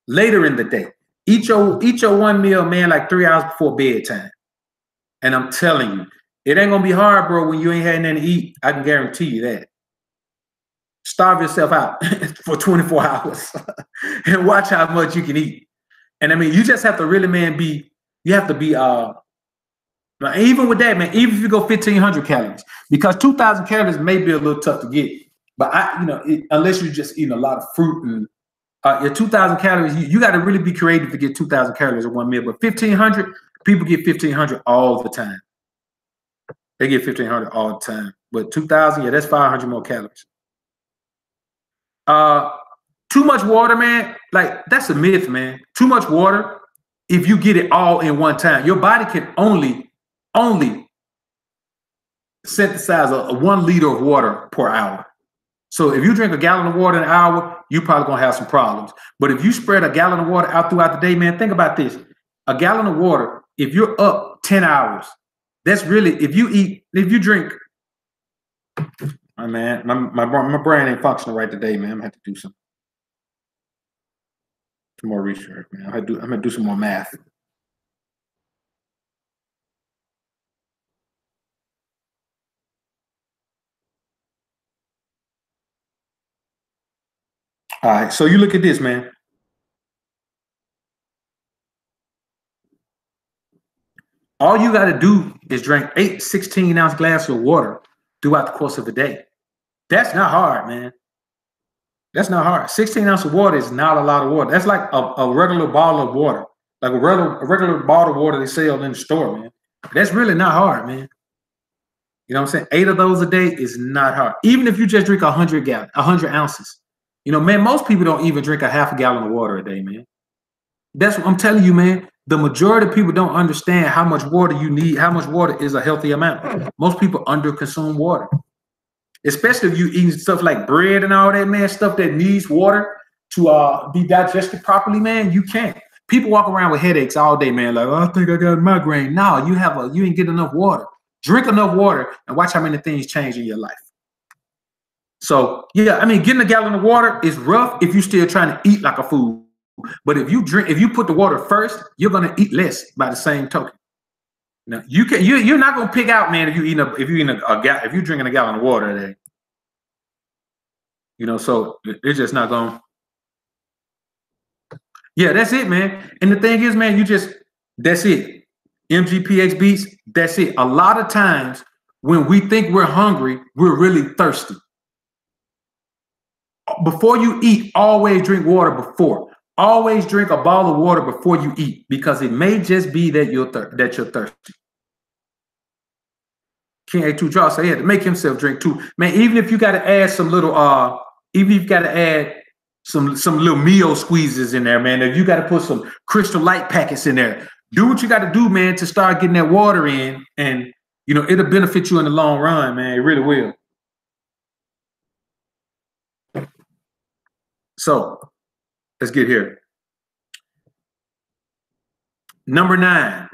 Later in the day, eat your one meal, man, like 3 hours before bedtime. And I'm telling you, it ain't gonna be hard, bro, when you ain't had nothing to eat. I can guarantee you that. Starve yourself out for 24 hours and watch how much you can eat. And I mean, you just have to really, man, you have to be even with that, man, even if you go 1,500 calories, because 2,000 calories may be a little tough to get. But unless you're just eating a lot of fruit and your 2,000 calories, you got to really be creative to get 2,000 calories in one meal. But 1,500, people get 1,500 all the time. They get 1,500 all the time. But 2,000, yeah, that's 500 more calories. Too much water, man, like that's a myth, man. Too much water, if you get it all in one time, your body can only synthesize a 1 liter of water per hour. So if you drink a gallon of water in an hour, you're probably gonna have some problems. But if you spread a gallon of water out throughout the day, man, think about this. A gallon of water, if you're up 10 hours, that's really, if you drink, oh, man, my brain ain't functioning right today, man. I'm gonna have to do some more research, man. I'm gonna do some more math. All right, so you look at this, man. All you got to do is drink 8 16-ounce glasses of water throughout the course of a day. That's not hard, man. That's not hard. 16 ounces of water is not a lot of water. That's like a regular bottle of water, like a regular bottle of water they sell in the store, man. That's really not hard, man. You know what I'm saying? 8 of those a day is not hard. Even if you just drink 100 ounces. You know, man, most people don't even drink a half a gallon of water a day, man. That's what I'm telling you, man. The majority of people don't understand how much water you need, how much water is a healthy amount. Most people underconsume water. Especially if you eating stuff like bread and all that, man, stuff that needs water to be digested properly, man, you can't. People walk around with headaches all day, man, like, oh, I think I got a migraine. No, you ain't getting enough water. Drink enough water and watch how many things change in your life. So, yeah, I mean, getting a gallon of water is rough if you're still trying to eat like a fool. But if you put the water first, you're gonna eat less by the same token. Now you're not gonna pick out, man, if you're drinking a gallon of water a day. You know, so it's just not going. Yeah, that's it, man. And the thing is, man, that's it. MGPX beats, that's it. A lot of times when we think we're hungry, we're really thirsty. Before you eat, always drink water before. Always drink a bottle of water before you eat, because it may just be that you're thirsty. King A2 Draw said he had to make himself drink too. Man, even if you got to add some little, even if you got to add some little Mio squeezes in there, man, if you got to put some Crystal Light packets in there, do what you got to do, man, to start getting that water in, and you know it'll benefit you in the long run, man. It really will. So let's get here. Number 9,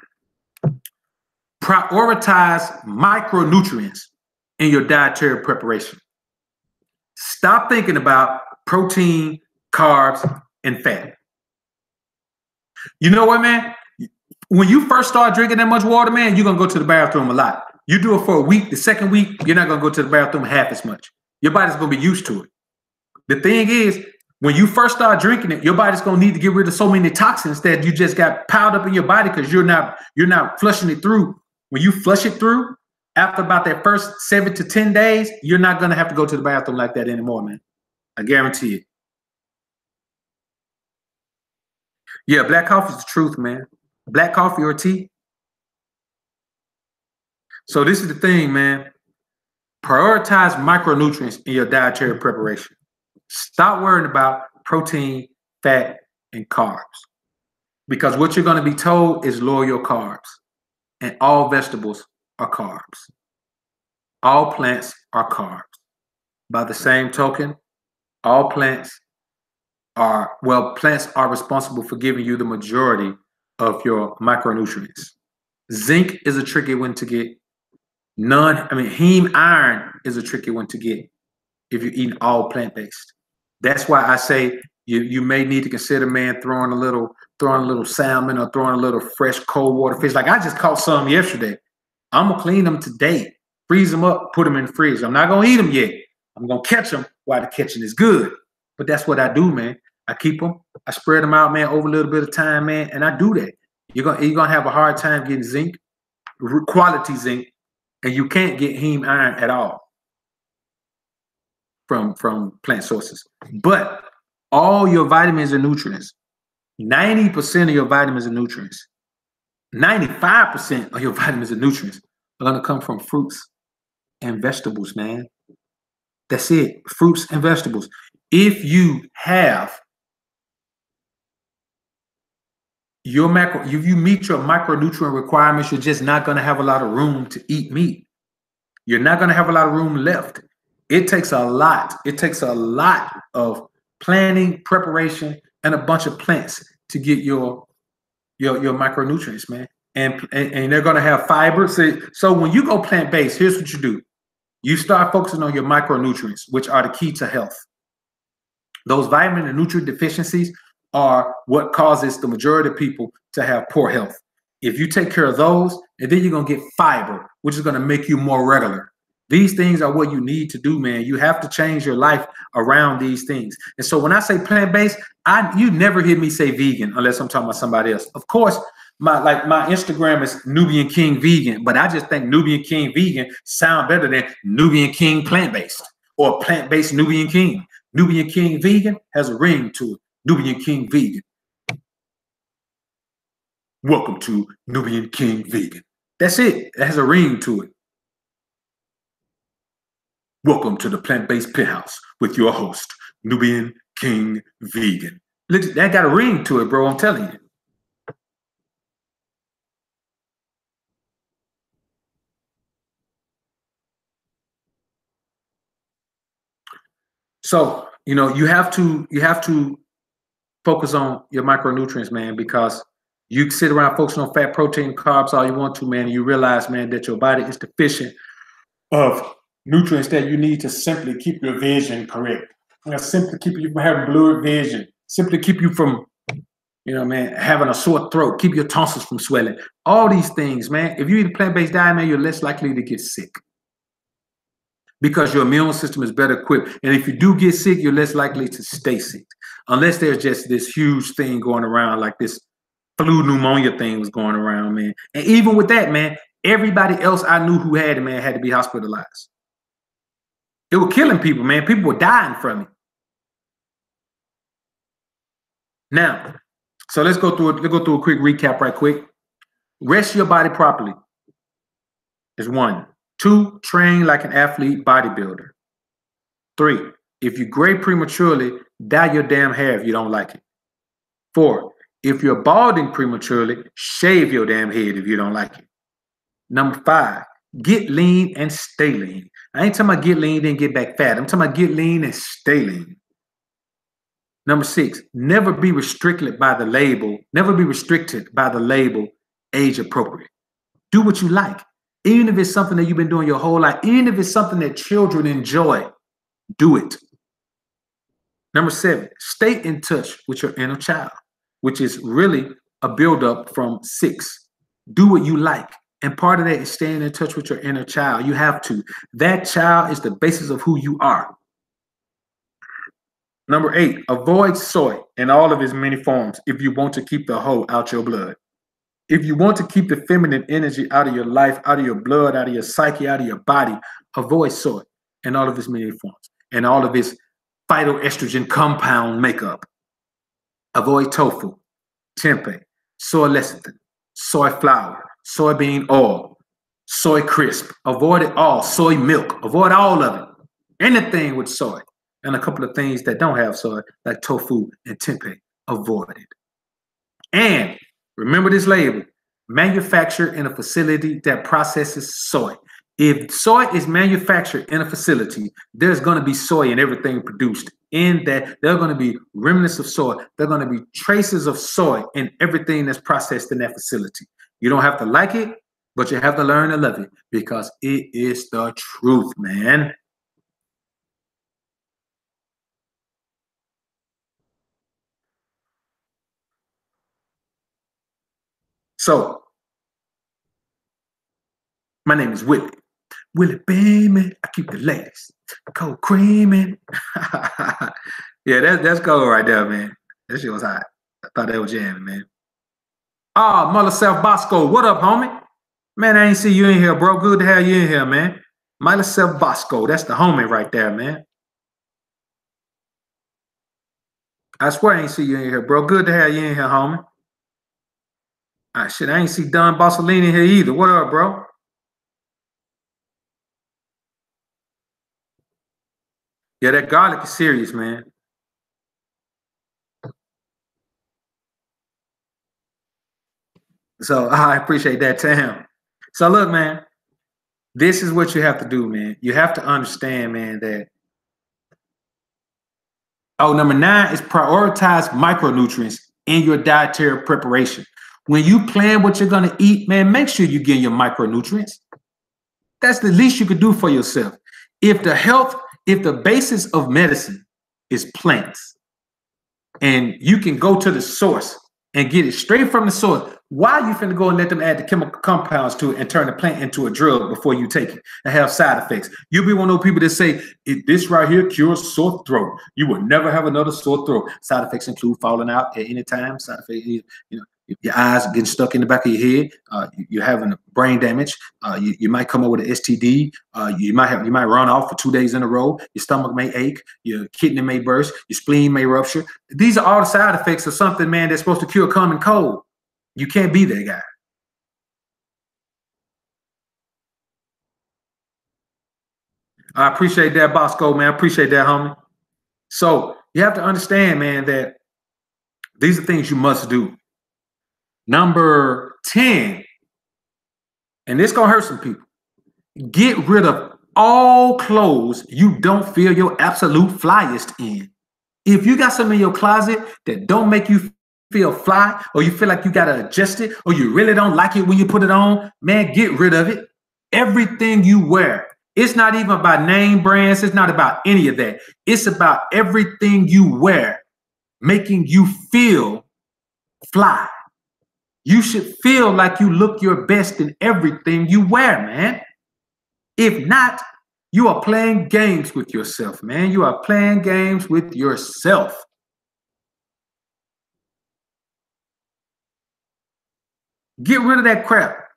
prioritize micronutrients in your dietary preparation. Stop thinking about protein, carbs, and fat. You know what, man? When you first start drinking that much water, man, you're going to go to the bathroom a lot. You do it for a week. The second week, you're not going to go to the bathroom half as much. Your body's going to be used to it. The thing is, When you first start drinking it, your body's gonna need to get rid of so many toxins that you just got piled up in your body because you're not flushing it through. When you flush it through, after about that first 7 to 10 days, you're not gonna have to go to the bathroom like that anymore, man. I guarantee it. Yeah, black coffee is the truth, man. Black coffee or tea. So this is the thing, man. Prioritize micronutrients in your dietary preparation. Stop worrying about protein, fat, and carbs. Because what you're going to be told is lower your carbs. And all vegetables are carbs. All plants are carbs. By the same token, all plants are responsible for giving you the majority of your micronutrients. Zinc is a tricky one to get. Heme iron is a tricky one to get if you're eating all plant-based. That's why I say you may need to consider, man, throwing a little salmon or throwing a little fresh cold water fish. Like I just caught some yesterday. I'm gonna clean them today, freeze them up, put them in the fridge. I'm not gonna eat them yet. I'm gonna catch them while the catching is good. But that's what I do, man. I keep them, I spread them out, man, over a little bit of time, man, and I do that. You're gonna have a hard time getting zinc, quality zinc, and you can't get heme iron at all from plant sources. But all your vitamins and nutrients, 90% of your vitamins and nutrients, 95% of your vitamins and nutrients are gonna come from fruits and vegetables, man. That's it, fruits and vegetables. If you have if you meet your micronutrient requirements, you're just not gonna have a lot of room to eat meat. You're not gonna have a lot of room left. It takes a lot. It takes a lot of planning, preparation, and a bunch of plants to get your micronutrients, man. And they're gonna have fiber. So when you go plant-based, here's what you do. You start focusing on your micronutrients, which are the key to health. Those vitamin and nutrient deficiencies are what causes the majority of people to have poor health. If you take care of those, and then you're gonna get fiber, which is gonna make you more regular. These things are what you need to do, man. You have to change your life around these things. And so when I say plant-based, you never hear me say vegan unless I'm talking about somebody else. Of course, my Instagram is Nubian King Vegan, but I just think Nubian King Vegan sound better than Nubian King plant-based or plant-based Nubian King. Nubian King Vegan has a ring to it. Nubian King Vegan. Welcome to Nubian King Vegan. That's it. It has a ring to it. Welcome to the Plant-Based Penthouse with your host, Nubian King Vegan. Look, that got a ring to it, bro. I'm telling you. So, you have to focus on your micronutrients, man, because you sit around focusing on fat, protein, carbs all you want to, man, and you realize, man, that your body is deficient of nutrients that you need to simply keep your vision correct. Simply keep you from having blurred vision. Simply keep you from, having a sore throat. Keep your tonsils from swelling. All these things, man. If you eat a plant-based diet, man, you're less likely to get sick because your immune system is better equipped. And if you do get sick, you're less likely to stay sick, unless there's just this huge thing going around, like this flu pneumonia thing was going around, man. And even with that, man, everybody else I knew who had it, man, had to be hospitalized. It was killing people, man. People were dying from it. Now, so let's go through a quick recap right quick. Rest your body properly is 1. 2, train like an athlete bodybuilder. 3, if you grade prematurely, dye your damn hair if you don't like it. 4, if you're balding prematurely, shave your damn head if you don't like it. Number 5, get lean and stay lean. I ain't talking about get lean, then get back fat. I'm talking about get lean and stay lean. Number 6, never be restricted by the label. Never be restricted by the label age appropriate. Do what you like. Even if it's something that you've been doing your whole life, even if it's something that children enjoy, do it. Number 7, stay in touch with your inner child, which is really a buildup from 6. Do what you like. And part of that is staying in touch with your inner child. You have to. That child is the basis of who you are. Number 8, avoid soy in all of its many forms if you want to keep the hoe out your blood. If you want to keep the feminine energy out of your life, out of your blood, out of your psyche, out of your body, avoid soy in all of its many forms and all of its phytoestrogen compound makeup. Avoid tofu, tempeh, soy lecithin, soy flour, soybean oil, soy crisp. Avoid it all. Soy milk. Avoid all of it. Anything with soy. And a couple of things that don't have soy, like tofu and tempeh. Avoid it. And remember this label, manufactured in a facility that processes soy. If soy is manufactured in a facility, there's going to be soy in everything produced. In that, there are going to be remnants of soy. There are going to be traces of soy in everything that's processed in that facility. You don't have to like it, but you have to learn to love it because it is the truth, man. So, my name is Willie. Willie Beeman. I keep the ladies cold creaming. Yeah, that's gold right there, man. That shit was hot. I thought that was jamming, man. Ah, Mother Self Bosco, what up, homie? Man, I ain't see you in here, bro. Good to have you in here, man. Mother Self Bosco, that's the homie right there, man. I swear I ain't see you in here, bro. Good to have you in here, homie. Ah, shit, I ain't see Don Bossolini in here either. What up, bro? Yeah, that garlic is serious, man. So I appreciate that, Tam. So look, man, this is what you have to do, man. You have to understand, man, that number 9 is prioritize micronutrients in your dietary preparation. When you plan what you're gonna eat, man, make sure you get your micronutrients. That's the least you could do for yourself. If the basis of medicine is plants, and you can go to the source and get it straight from the source, why are you finna go and let them add the chemical compounds to it and turn the plant into a drug before you take it and have side effects? You'll be one of those people that say, this right here cures sore throat. You will never have another sore throat. Side effects include falling out at any time. Side effects, your eyes getting stuck in the back of your head. You're having brain damage. You might come up with an STD. You might run off for 2 days in a row. Your stomach may ache. Your kidney may burst. Your spleen may rupture. These are all the side effects of something, man, that's supposed to cure common cold. You can't be that guy. I appreciate that, Bosco, man. I appreciate that, homie. So you have to understand, man, that these are things you must do. Number 10, and this gonna hurt some people. Get rid of all clothes you don't feel your absolute flyest in. If you got something in your closet that don't make you feel fly, or you feel like you gotta adjust it, or you really don't like it when you put it on, man, get rid of it. Everything you wear. It's not even about name brands. It's not about any of that. It's about everything you wear making you feel fly. You should feel like you look your best in everything you wear, man. If not, you are playing games with yourself, man. You are playing games with yourself. Get rid of that crap.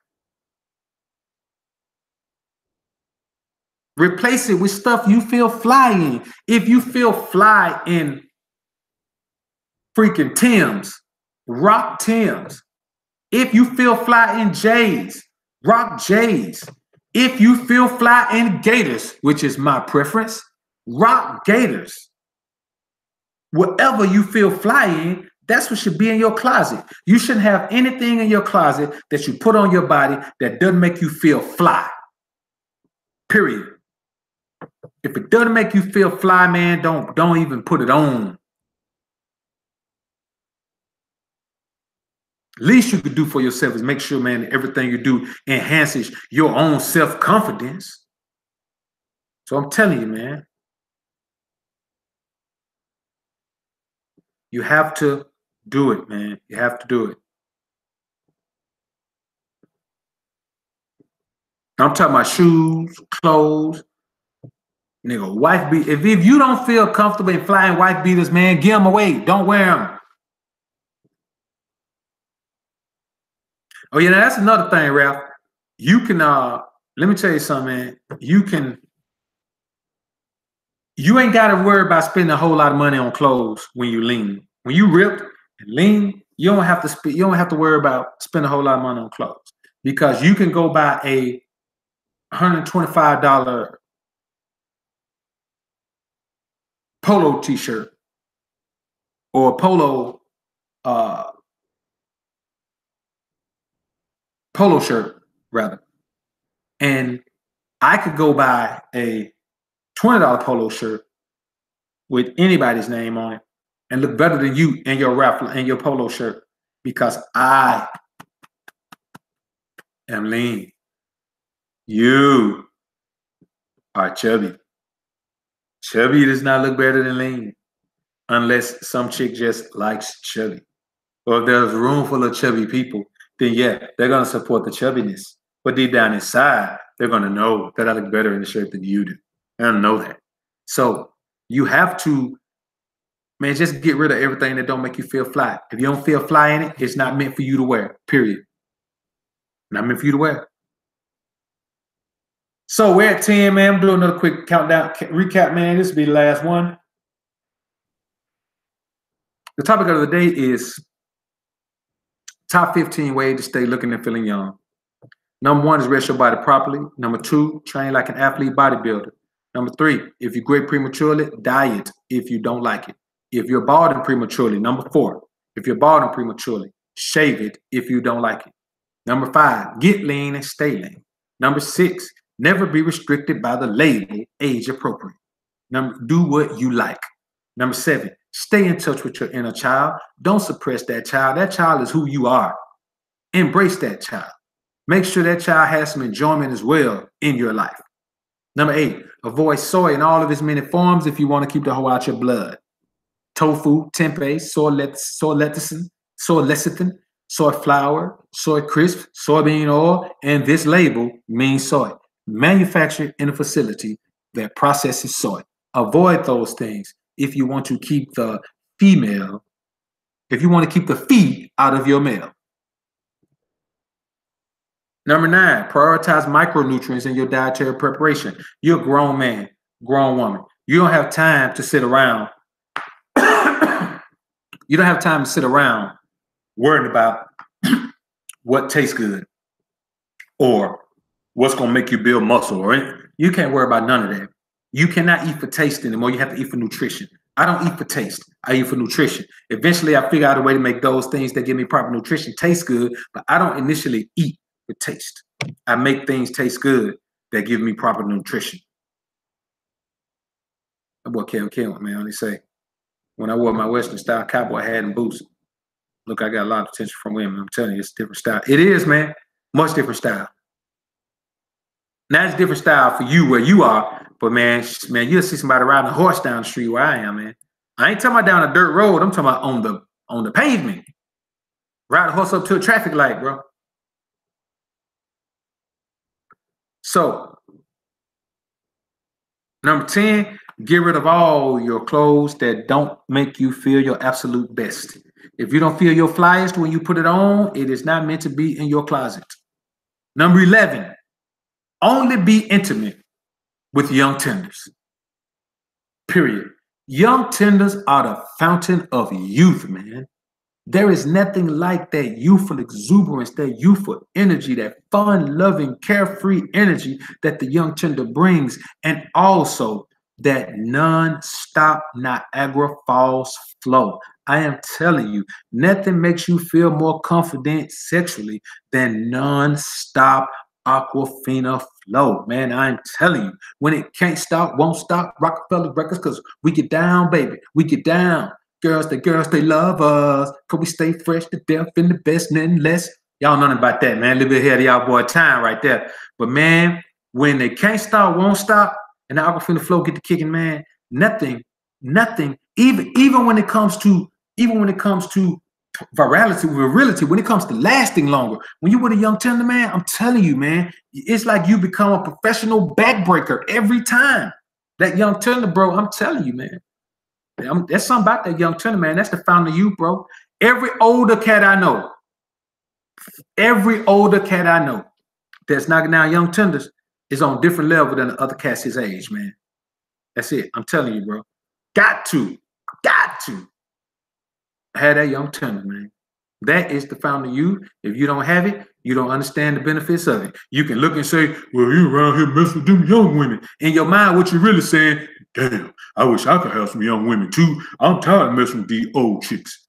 Replace it with stuff you feel fly in. If you feel fly in freaking Timbs, rock Timbs. If you feel fly in J's, rock J's. If you feel fly in Gators, which is my preference, rock Gators. Whatever you feel fly in, that's what should be in your closet. You shouldn't have anything in your closet that you put on your body that doesn't make you feel fly. Period. If it doesn't make you feel fly, man, don't even put it on. Least you could do for yourself is make sure, man, that everything you do enhances your own self-confidence. So I'm telling you, man, you have to do it, man. You have to do it. I'm talking about shoes, clothes, Nigga, wife beat. If you don't feel comfortable in flying wife beaters, man, give them away. Don't wear them. Oh yeah, now that's another thing, Ralph. You can let me tell you something, man. You ain't got to worry about spending a whole lot of money on clothes when you lean. When you ripped and lean, you don't have to worry about spending a whole lot of money on clothes, because you can go buy a $125 polo t-shirt or a polo shirt rather, and I could go buy a $20 polo shirt with anybody's name on it and look better than you in your raffle and your polo shirt, because I am lean. You are chubby. Chubby does not look better than lean, unless some chick just likes chubby. Or if there's a room full of chubby people, then yeah, they're gonna support the chubbiness. But deep down inside, they're gonna know that I look better in the shirt than you do. They don't know that. So you have to, man, just get rid of everything that don't make you feel fly. If you don't feel fly in it, it's not meant for you to wear, period. Not meant for you to wear. So we're at 10, man. I'm doing another quick countdown recap, man. This will be the last one. The topic of the day is top 15 ways to stay looking and feeling young. Number 1 is rest your body properly. Number 2, train like an athlete bodybuilder. Number 3, if you grade prematurely, diet if you don't like it. If you're balding prematurely. Number 4, if you're balding prematurely, shave it if you don't like it. Number 5, get lean and stay lean. Number 6, never be restricted by the label age appropriate. Do what you like. Number 7, stay in touch with your inner child. Don't suppress that child. That child is who you are. Embrace that child. Make sure that child has some enjoyment as well in your life. Number 8, avoid soy in all of its many forms if you want to keep the whole out your blood. Tofu, tempeh, soy lecithin, soy flour, soy crisp, soybean oil, and this label means soy. Manufactured in a facility that processes soy. Avoid those things if you want to keep the female, if you want to keep the fee out of your male. Number 9, prioritize micronutrients in your dietary preparation. You're a grown man, grown woman. You don't have time to sit around. You don't have time to sit around worrying about what tastes good or what's going to make you build muscle. Or you can't worry about none of that. You cannot eat for taste anymore. You have to eat for nutrition. I don't eat for taste. I eat for nutrition. Eventually, I figure out a way to make those things that give me proper nutrition taste good, but I don't initially eat for taste. I make things taste good that give me proper nutrition. That boy Kevin, man, they say, when I wore my Western style cowboy hat and boots, look, I got a lot of attention from women. I'm telling you, it's a different style. It is, man. Much different style. Now it's a different style for you where you are, but man, you'll see somebody riding a horse down the street where I am, man. I ain't talking about down a dirt road. I'm talking about on the pavement. Ride a horse up to a traffic light, bro. So, number 10, get rid of all your clothes that don't make you feel your absolute best. If you don't feel your flyest when you put it on, it is not meant to be in your closet. Number 11, only be intimate with young tenders. Period. Young tenders are the fountain of youth, man. There is nothing like that youthful exuberance, that youthful energy, that fun-loving, carefree energy that the young tender brings, and also that non-stop Niagara Falls flow. I am telling you, nothing makes you feel more confident sexually than non-stop Aquafina flow, man. I'm telling you, when it can't stop, won't stop, Rockefeller Records, because we get down, baby. We get down. Girls, they love us. Cause we stay fresh to death in the best, nothing less. Y'all know nothing about that, man. A little bit ahead of y'all boy time right there. But man, when they can't stop, won't stop, and the Aquafina flow get to kicking, man, nothing, even when it comes to virility, when it comes to lasting longer, when you with a young tender, man, I'm telling you, man, it's like you become a professional backbreaker every time. That young tender, bro, I'm telling you, man. There's something about that young tender, man. That's the fountain of youth, bro. Every older cat I know that's knocking down young tenders is on a different level than the other cats his age, man. That's it. I'm telling you, bro. Got to have that young tender, man. That is the fountain of youth. If you don't have it, you don't understand the benefits of it. You can look and say, well, you around here messing with them young women. In your mind, what you're really saying, damn, I wish I could have some young women too. I'm tired of messing with these old chicks.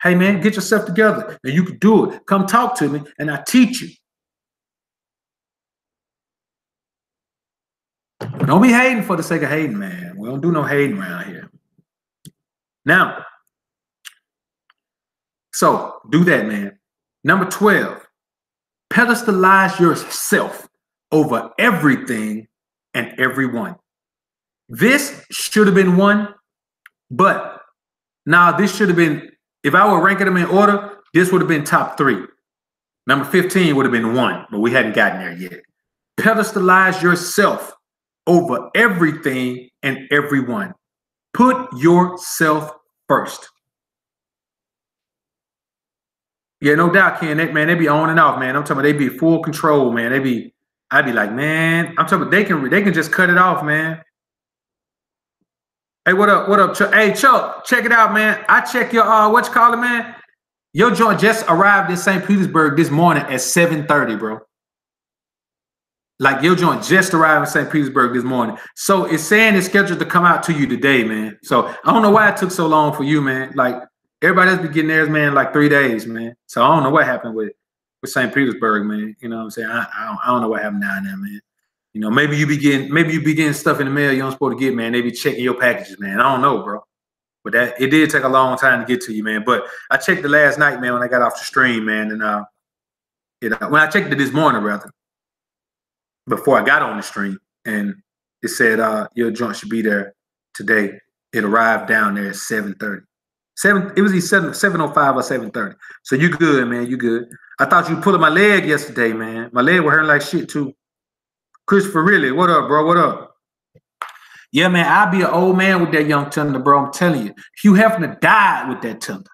Hey, man, get yourself together and you can do it. Come talk to me and I teach you. Don't be hating for the sake of hating, man. We don't do no hating around here. Now, so do that, man. Number 12, pedestalize yourself over everything and everyone. This should have been one, but now this should have been, if I were ranking them in order, this would have been top 3. Number 15 would have been 1, but we hadn't gotten there yet. Pedestalize yourself over everything and everyone. Put yourself first. Yeah, no doubt, Ken. Man, they be on and off, man. I'm talking about they be full control, man. I'd be like, man, I'm talking about they can just cut it off, man. Hey, what up, Chuck? Hey, Chuck, check it out, man. I check your what you call it, man? Your joint just arrived in St. Petersburg this morning at 7:30, bro. Like your joint just arrived in St. Petersburg this morning. So it's saying it's scheduled to come out to you today, man. So I don't know why it took so long for you, man. Like everybody else be getting theirs, man, like 3 days, man. So I don't know what happened with St. Petersburg, man. You know what I'm saying? I don't know what happened down there, man. You know, maybe you be getting stuff in the mail you don't supposed to get, man. They be checking your packages, man. I don't know, bro. But it did take a long time to get to you, man. But I checked it last night, man, when I got off the stream, man. And when I checked it this morning, rather, before I got on the stream, and it said your joint should be there today. It arrived down there at 7:30. It was either 7:05 or 7:30. So you good, man. You good. I thought you pulling my leg yesterday, man. My leg was hurting like shit too. Christopher, really? What up, bro? What up? Yeah, man, I'll be an old man with that young tender, bro. I'm telling you. Hugh Hefner died with that tender.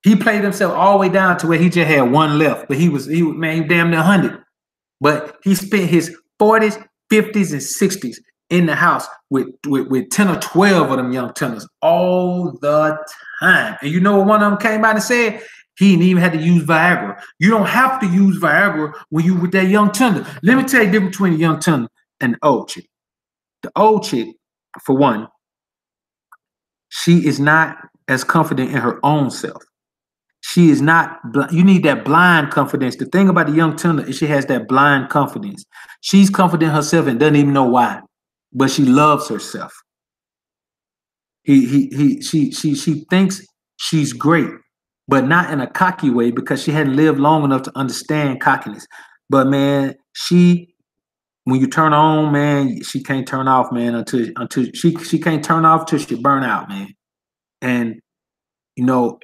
He played himself all the way down to where he just had one left. But he was damn near 100. But he spent his 40s, 50s, and 60s in the house with 10 or 12 of them young tenders all the time. And you know what one of them came out and said? He didn't even have to use Viagra. You don't have to use Viagra when you with that young tender. Let me tell you the difference between a young tender and the old chick. The old chick, for one, she is not as confident in her own self. She is not, you need that blind confidence. The thing about the young tender is she has that blind confidence. She's confident in herself and doesn't even know why, but she loves herself. She thinks she's great, but not in a cocky way because she hadn't lived long enough to understand cockiness. But man, when you turn on, man, she can't turn off, man, until she can't turn off till she burn out, man. And you know,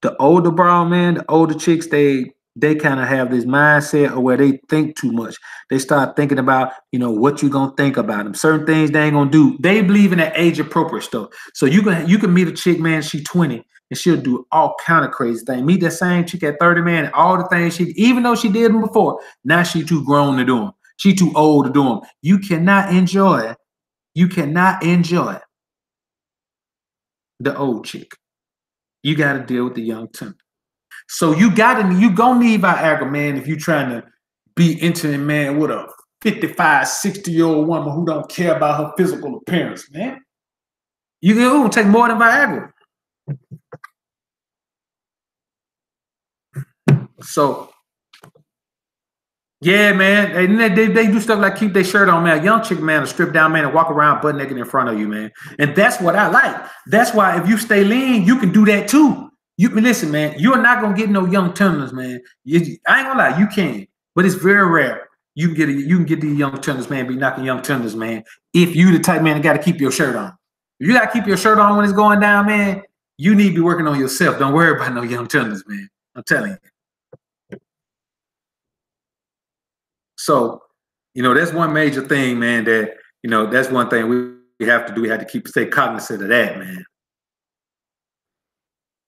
the older brown man, the older chicks, they kind of have this mindset of where they think too much. They start thinking about, what you gonna think about them. Certain things they ain't gonna do. They believe in that age appropriate stuff. So you can meet a chick, man, she 20, and she'll do all kind of crazy things. Meet that same chick at 30, man, and all the things even though she did them before, now she too grown to do them. She too old to do them. You cannot enjoy the old chick. You got to deal with the young tender. So you gonna need Viagra, man, if you're trying to be intimate, man, with a 55, 60-year-old woman who don't care about her physical appearance, man. You're gonna take more than Viagra. So, yeah, man, and they do stuff like keep their shirt on, man. A young chick, man, a strip down, man, and walk around butt naked in front of you, man. And that's what I like. That's why if you stay lean, you can do that too. You can listen, man. You're not gonna get no young tenders, man. I ain't gonna lie, you can, but it's very rare. You can get these young tenders, man. Be knocking young tenders, man. If you the type, man, that got to keep your shirt on. If you got to keep your shirt on when it's going down, man, you need to be working on yourself. Don't worry about no young tenders, man. I'm telling you. So, that's one major thing, man, that you know, that's one thing we have to do. We have to stay cognizant of that, man.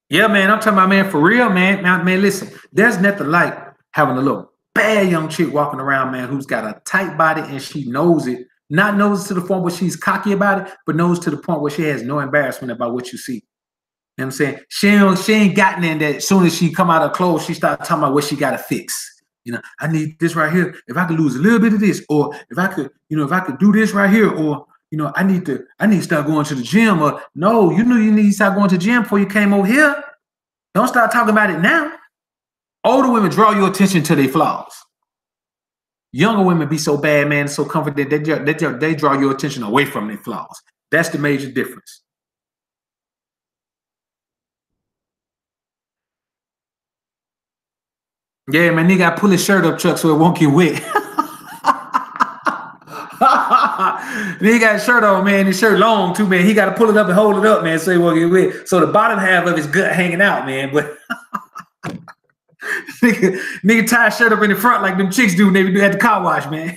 Yeah, man, I'm talking about, man, for real, man. Man, listen, there's nothing like having a little bad young chick walking around, man, who's got a tight body and she knows it. Not knows it to the point where she's cocky about it, but knows to the point where she has no embarrassment about what you see. You know what I'm saying? She ain't gotten in that as soon as she come out of clothes, she starts talking about what she got to fix. You know, I need this right here. If I could lose a little bit of this, or if I could, you know, if I could do this right here, or, you know, I need to start going to the gym. Or no, you knew you need to start going to the gym before you came over here. Don't start talking about it now. Older women draw your attention to their flaws. Younger women be so bad, man, so confident, they draw your attention away from their flaws. That's the major difference. Yeah, man, nigga got to pull his shirt up, Chuck, so it won't get wet. Then he got his shirt on, man. His shirt long too, man. He got to pull it up and hold it up, man, so it won't get wet. So the bottom half of his gut hanging out, man. But nigga tie his shirt up in the front like them chicks do when they do at the car wash, man.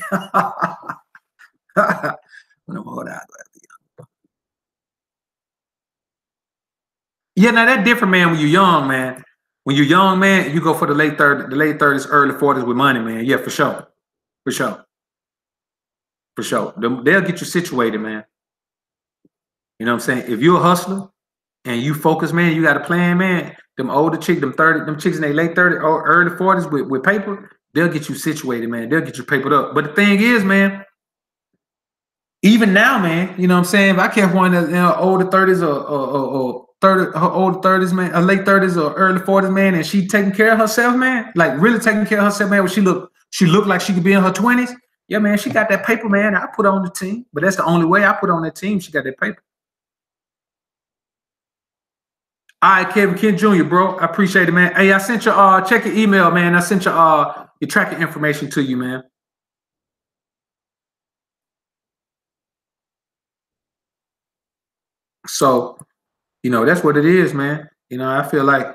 Yeah, now that's different, man. When you're young, man. When you're young, man, you go for the late 30s, early 40s with money, man. Yeah, for sure. For sure. For sure. They'll get you situated, man. You know what I'm saying? If you're a hustler and you focus, man, you got a plan, man. Them older chicks, them chicks in their late 30s or early 40s with paper, they'll get you situated, man. They'll get you papered up. But the thing is, man, even now, man, you know what I'm saying? If I kept one of the older 30s or older 30s, man, or late 30s or early 40s, man, and she taking care of herself, man, like really taking care of herself, man, where she looked like she could be in her 20s. Yeah, man, she got that paper, man. I put her on the team. But that's the only way I put her on that team. She got that paper. All right, Kevin Ken Jr., bro. I appreciate it, man. Hey, I sent you check your email, man. I sent you your tracking information to you, man. So, you know, that's what it is, man. You know, I feel like,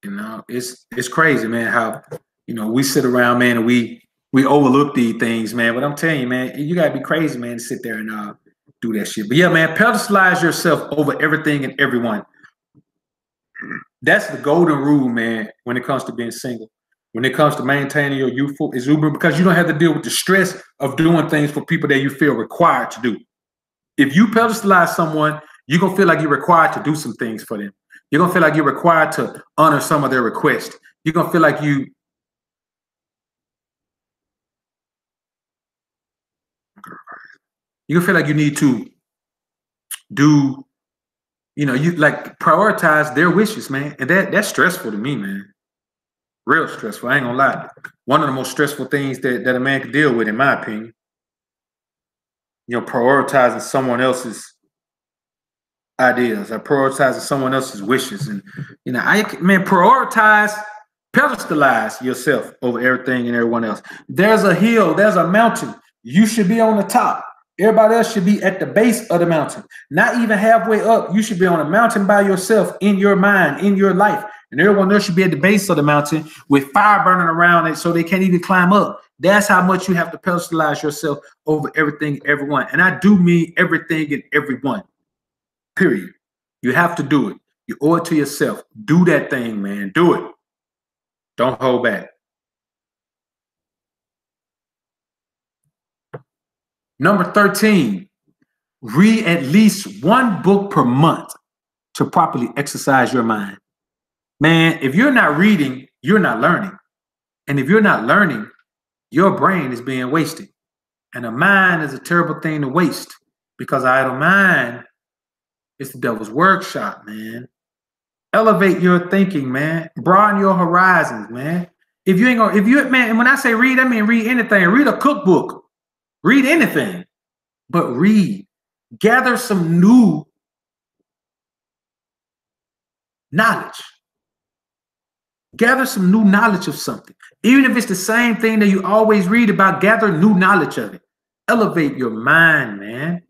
you know, it's crazy, man, how, you know, we sit around, man, and we overlook these things, man. But I'm telling you, man, you gotta be crazy, man, to sit there and do that shit. But yeah, man, pedestalize yourself over everything and everyone. That's the golden rule, man, when it comes to being single. When it comes to maintaining your youthful exuberance, because you don't have to deal with the stress of doing things for people that you feel required to do. If you pedestalize someone, you're gonna feel like you're required to do some things for them. You're gonna feel like you're required to honor some of their requests. You're gonna feel like you're gonna feel like you need to do, you know, you like prioritize their wishes, man. And that's stressful to me, man. Real stressful. I ain't gonna lie. One of the most stressful things that a man can deal with, in my opinion. You know, prioritizing someone else's ideas, or prioritizing someone else's wishes. And, you know, prioritize, pedestalize yourself over everything and everyone else. There's a hill, there's a mountain. You should be on the top. Everybody else should be at the base of the mountain. Not even halfway up. You should be on a mountain by yourself, in your mind, in your life. And everyone else should be at the base of the mountain with fire burning around it so they can't even climb up. That's how much you have to pedestalize yourself over everything, everyone. And I do mean everything and everyone. Period. You have to do it. You owe it to yourself. Do that thing, man. Do it. Don't hold back. Number 13, read at least one book per month to properly exercise your mind. Man, if you're not reading, you're not learning. And if you're not learning, your brain is being wasted. And a mind is a terrible thing to waste, because idle mind is the devil's workshop, man. Elevate your thinking, man. Broaden your horizons, man. Man, and when I say read, I mean read anything. Read a cookbook. Read anything. But read. Gather some new knowledge. Gather some new knowledge of something. Even if it's the same thing that you always read about, gather new knowledge of it. Elevate your mind, man.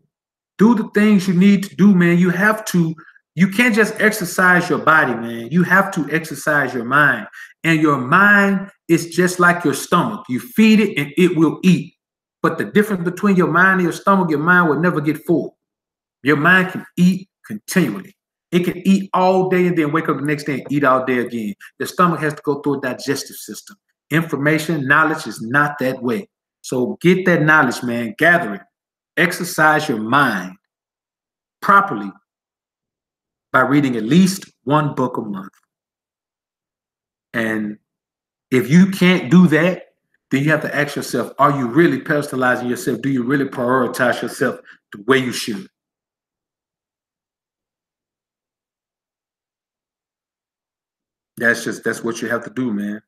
Do the things you need to do, man. You have to You can't just exercise your body, man. You have to exercise your mind. And your mind is just like your stomach. You feed it and it will eat. But the difference between your mind and your stomach, your mind will never get full. Your mind can eat continually. It can eat all day and then wake up the next day and eat all day again. The stomach has to go through a digestive system. Information, knowledge is not that way. So get that knowledge, man. Gather it. Exercise your mind properly by reading at least one book a month. And if you can't do that, then you have to ask yourself, are you really pedestalizing yourself? Do you really prioritize yourself the way you should? That's what you have to do, man.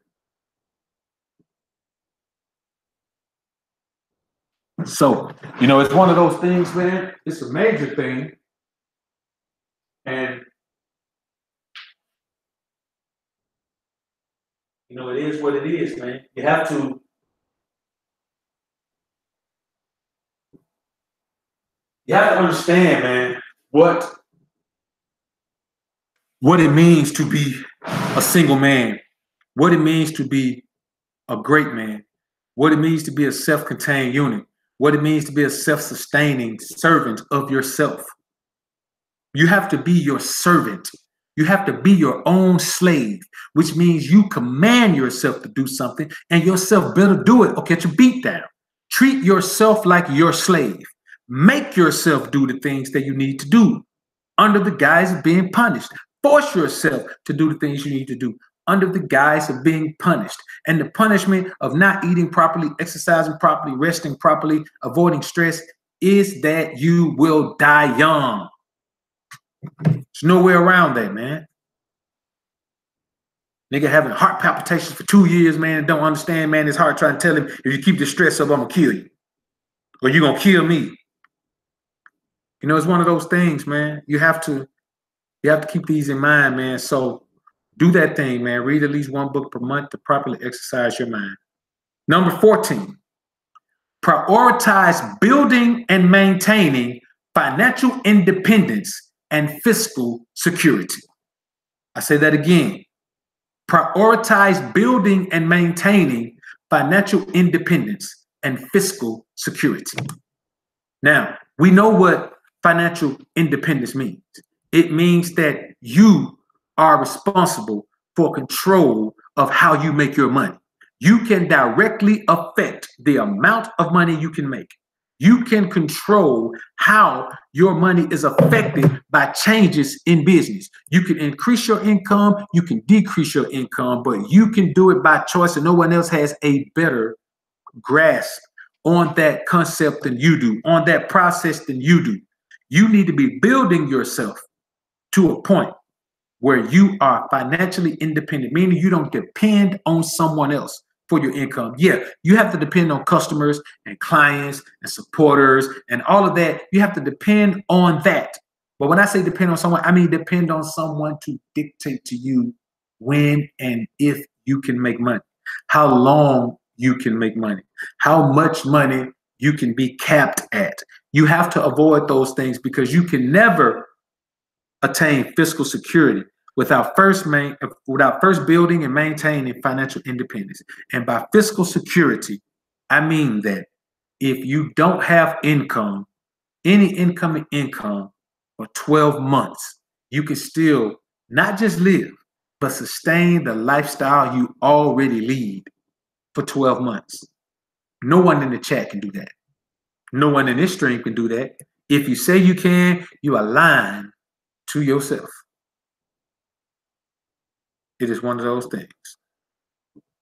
So, it's one of those things, man. It's a major thing. And, it is what it is, man. You have to understand, man, what it means to be a single man, what it means to be a great man, what it means to be a self-contained unit, what it means to be a self-sustaining servant of yourself. You have to be your servant. You have to be your own slave, which means you command yourself to do something and yourself better do it or catch a beat down. Treat yourself like your slave. Make yourself do the things that you need to do under the guise of being punished. Force yourself to do the things you need to do under the guise of being punished. And the punishment of not eating properly, exercising properly, resting properly, avoiding stress is that you will die young. There's no way around that, man. Nigga having heart palpitations for 2 years, man, and don't understand, man. His heart trying to tell him, if you keep the stress up, I'm gonna kill you. Or you're gonna kill me. It's one of those things, man. You have to keep these in mind, man. So do that thing, man. Read at least one book per month to properly exercise your mind. Number 14, prioritize building and maintaining financial independence and fiscal security. I say that again. Prioritize building and maintaining financial independence and fiscal security. Now, we know what financial independence means. It means that you are responsible for control of how you make your money. You can directly affect the amount of money you can make. You can control how your money is affected by changes in business. You can increase your income, you can decrease your income, but you can do it by choice, and no one else has a better grasp on that concept than you do, on that process than you do. You need to be building yourself to a point where you are financially independent, meaning you don't depend on someone else for your income. Yeah, you have to depend on customers and clients and supporters and all of that. You have to depend on that. But when I say depend on someone, I mean depend on someone to dictate to you when and if you can make money, how long you can make money, how much money you can be capped at. You have to avoid those things because you can never attain fiscal security without first building and maintaining financial independence. And by fiscal security, I mean that if you don't have income, any incoming income for 12 months, you can still not just live, but sustain the lifestyle you already lead for 12 months. No one in the chat can do that. No one in this stream can do that. If you say you can, you are lying to yourself. It is one of those things.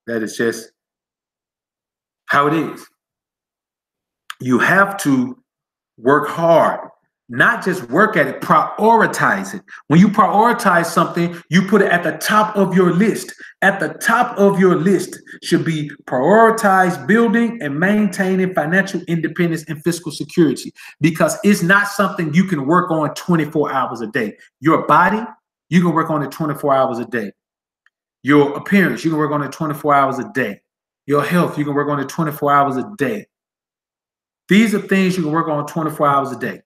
That is just how it is. You have to work hard, not just work at it, prioritize it. When you prioritize something, you put it at the top of your list. At the top of your list should be prioritize building and maintaining financial independence and fiscal security, because it's not something you can work on 24 hours a day. Your body, you can work on it 24 hours a day. Your appearance, you can work on it 24 hours a day. Your health, you can work on it 24 hours a day. These are things you can work on 24 hours a day.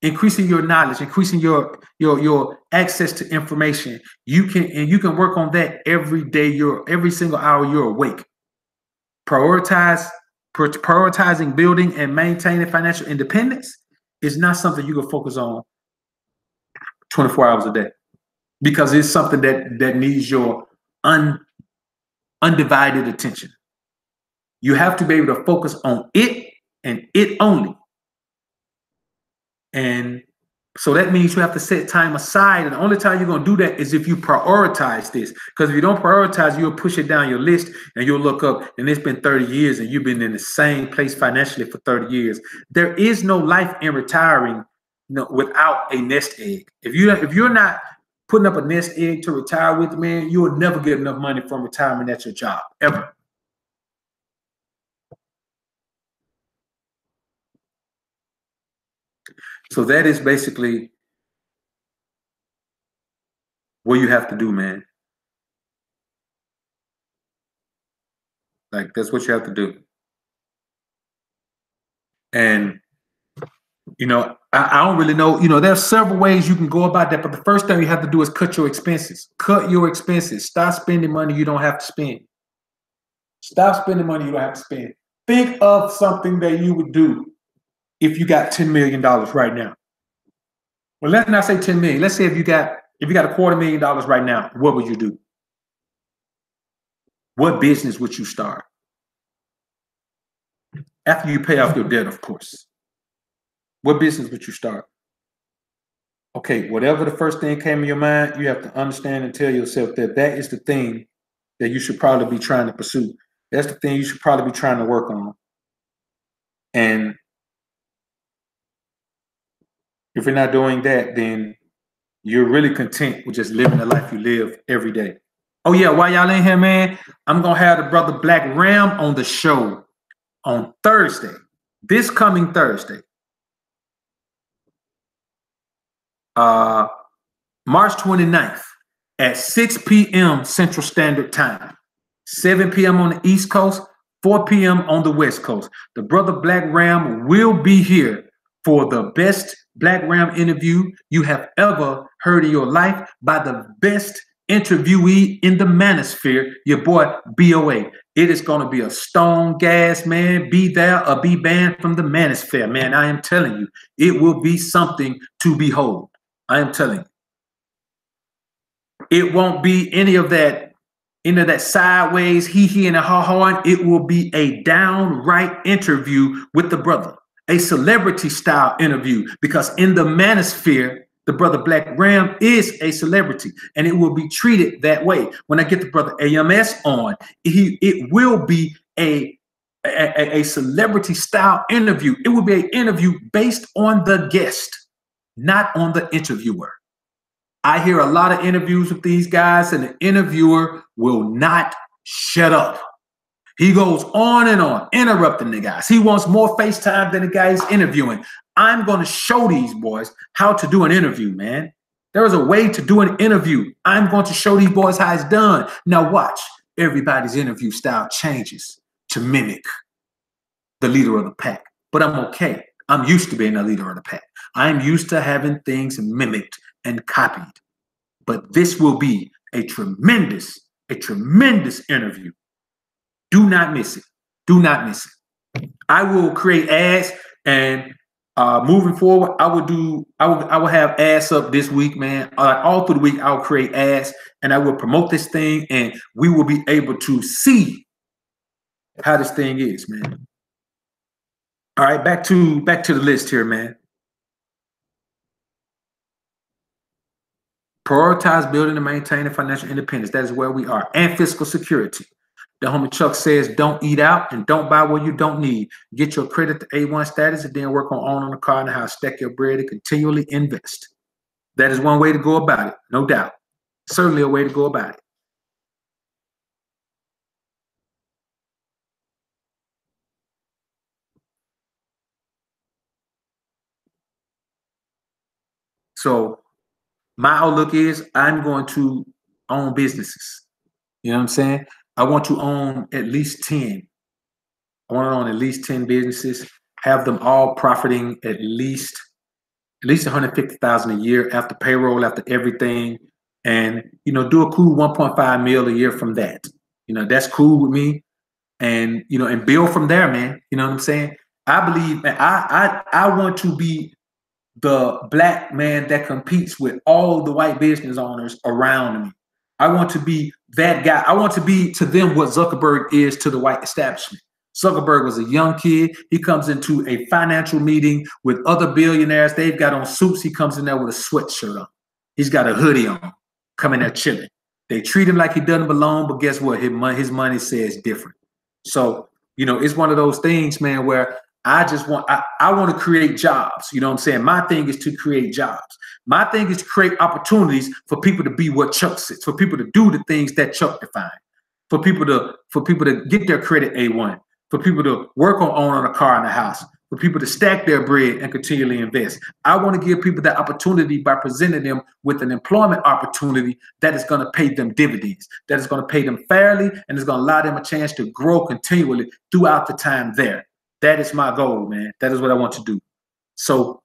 increasing your knowledge, increasing your access to information. You can work on that every day. Every single hour you're awake. Prioritizing building and maintaining financial independence is not something you can focus on 24 hours a day, because it's something that needs your undivided attention. You have to be able to focus on it and it only. And so that means you have to set time aside. And the only time you're going to do that is if you prioritize this. Because if you don't prioritize, you'll push it down your list and you'll look up and it's been 30 years and you've been in the same place financially for 30 years. There is no life in retiring, without a nest egg. If you're not putting up a nest egg to retire with, man, you will never get enough money from retirement at your job, ever. So that is basically what you have to do, man. Like, that's what you have to do. And, I don't really know, there's several ways you can go about that. But the first thing you have to do is cut your expenses. Cut your expenses. Stop spending money you don't have to spend. Stop spending money you don't have to spend. Think of something that you would do if you got $10 million right now. Well, let's not say 10 million. Let's say if you got $250,000 right now, what would you do? What business would you start? After you pay off your debt, of course. What business would you start? Okay, whatever the first thing came in your mind, you have to understand and tell yourself that is the thing that you should probably be trying to pursue. That's the thing you should probably be trying to work on. And if you're not doing that, then you're really content with just living the life you live every day. Oh yeah, while y'all in here, man, I'm gonna have the brother Black Ram on the show on Thursday, this coming Thursday, March 29th at 6 p.m. Central Standard Time, 7 p.m. on the East Coast, 4 p.m. on the West Coast. The brother Black Ram will be here for the best Black Ram interview you have ever heard in your life by the best interviewee in the manosphere, your boy BOA. It is going to be a stone gas, man. Be there or be banned from the manosphere, man. I am telling you, it will be something to behold. I am telling you. It won't be any of that sideways, hee and a ha. It will be a downright interview with the brother, a celebrity style interview, because in the manosphere, the brother Black Ram is a celebrity, and it will be treated that way. When I get the brother AMS on, it will be a celebrity style interview. It will be an interview based on the guest, not on the interviewer. I hear a lot of interviews with these guys, and the interviewer will not shut up. He goes on and on, interrupting the guys. He wants more FaceTime than the guy he's interviewing. I'm going to show these boys how to do an interview, man. There is a way to do an interview. I'm going to show these boys how it's done. Now watch. Everybody's interview style changes to mimic the leader of the pack. But I'm okay. I'm used to being a leader of the pack. I'm used to having things mimicked and copied. But this will be a tremendous interview. Do not miss it. Do not miss it. I will create ads, and moving forward, I will have ads up this week, man. All through the week, I'll create ads, and I will promote this thing, and we will be able to see how this thing is, man. All right, back to the list here, man. Prioritize building and maintaining financial independence. That is where we are, and fiscal security. The homie Chuck says, don't eat out and don't buy what you don't need. Get your credit to A1 status and then work on owning a car and how to stack your bread and continually invest. That is one way to go about it, no doubt. Certainly a way to go about it. So my outlook is I'm going to own businesses. You know what I'm saying? I want to own at least 10. I want to own at least 10 businesses, have them all profiting at least at least 150,000 a year after payroll, after everything, and do a cool 1.5 mil a year from that. That's cool with me, and and build from there, man. You know what I'm saying? I believe, and I want to be the black man that competes with all the white business owners around me. I want to be that guy. I want to be to them what Zuckerberg is to the white establishment. Zuckerberg was a young kid. He comes into a financial meeting with other billionaires. They've got on suits. He comes in there with a sweatshirt on. He's got a hoodie on, coming there chilling. They treat him like he doesn't belong, but guess what? His money says different. So, it's one of those things, man, where I want to create jobs. You know what I'm saying? My thing is to create jobs. My thing is to create opportunities for people to be what Chuck says, for people to do the things that Chuck defined, for people to get their credit A1, for people to work on owning a car and a house, for people to stack their bread and continually invest. I want to give people that opportunity by presenting them with an employment opportunity that is going to pay them dividends, that is going to pay them fairly, and is going to allow them a chance to grow continually throughout the time there. That is my goal, man. That is what I want to do. So,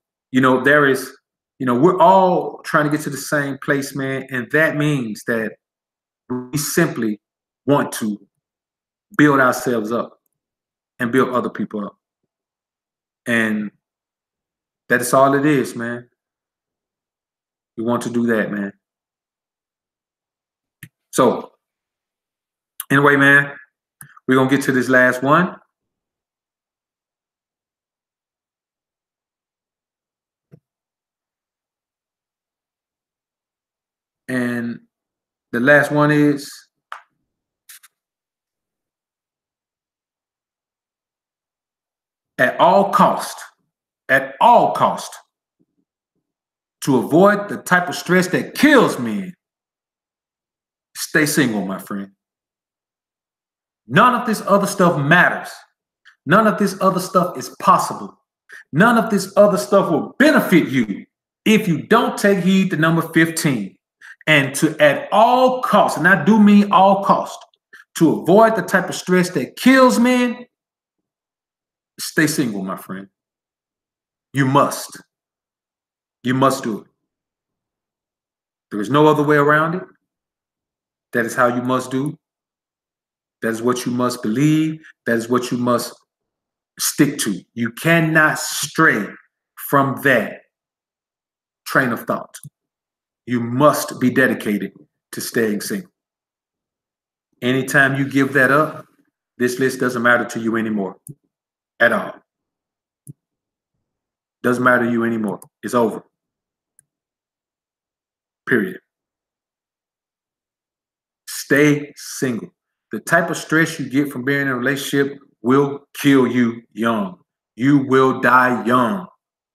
we're all trying to get to the same place, man. And that means that we simply want to build ourselves up and build other people up. And that's all it is, man. We want to do that, man. So, anyway, man, we're going to get to this last one. And the last one is, at all cost, to avoid the type of stress that kills men, stay single, my friend. None of this other stuff matters. None of this other stuff is possible. None of this other stuff will benefit you if you don't take heed to number 15. And to at all costs, and I do mean all costs, to avoid the type of stress that kills men, stay single, my friend. You must. You must do it. There is no other way around it. That is how you must do. That is what you must believe. That is what you must stick to. You cannot stray from that train of thought. You must be dedicated to staying single. Anytime you give that up, this list doesn't matter to you anymore at all. Doesn't matter to you anymore. It's over. Period. Stay single. The type of stress you get from being in a relationship will kill you young. You will die young.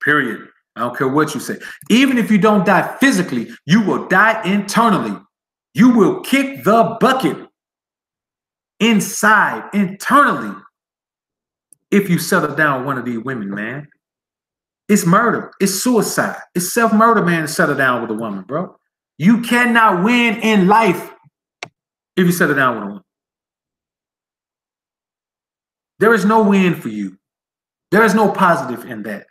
Period. I don't care what you say. Even if you don't die physically, you will die internally. You will kick the bucket inside, internally, if you settle down with one of these women, man. It's murder. It's suicide. It's self-murder, man, to settle down with a woman, bro. You cannot win in life if you settle down with a woman. There is no win for you. There is no positive in that.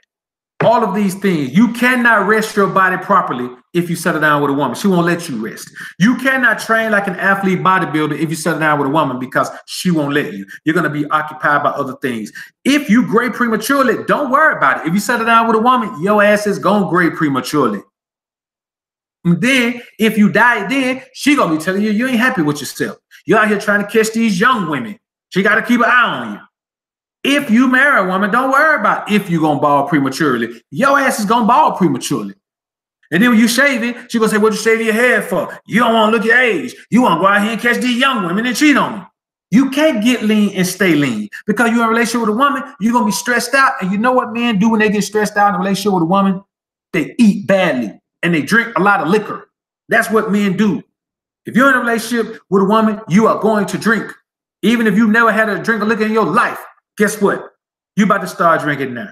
All of these things, you cannot rest your body properly if you settle down with a woman. She won't let you rest. You cannot train like an athlete bodybuilder if you settle down with a woman because she won't let you. You're going to be occupied by other things. If you grade prematurely, don't worry about it. If you settle down with a woman, your ass is going to grade prematurely. And then if you die, then she going to be telling you you ain't happy with yourself. You're out here trying to catch these young women. She got to keep an eye on you. If you marry a woman, don't worry about if you're going to bald prematurely. Your ass is going to bald prematurely. And then when you shave it, she's going to say, what you shaving your head for? You don't want to look your age. You want to go out here and catch these young women and cheat on them. You can't get lean and stay lean because you're in a relationship with a woman. You're going to be stressed out. And you know what men do when they get stressed out in a relationship with a woman? They eat badly and they drink a lot of liquor. That's what men do. If you're in a relationship with a woman, you are going to drink. Even if you've never had a drink of liquor in your life. Guess what? You about to start drinking now.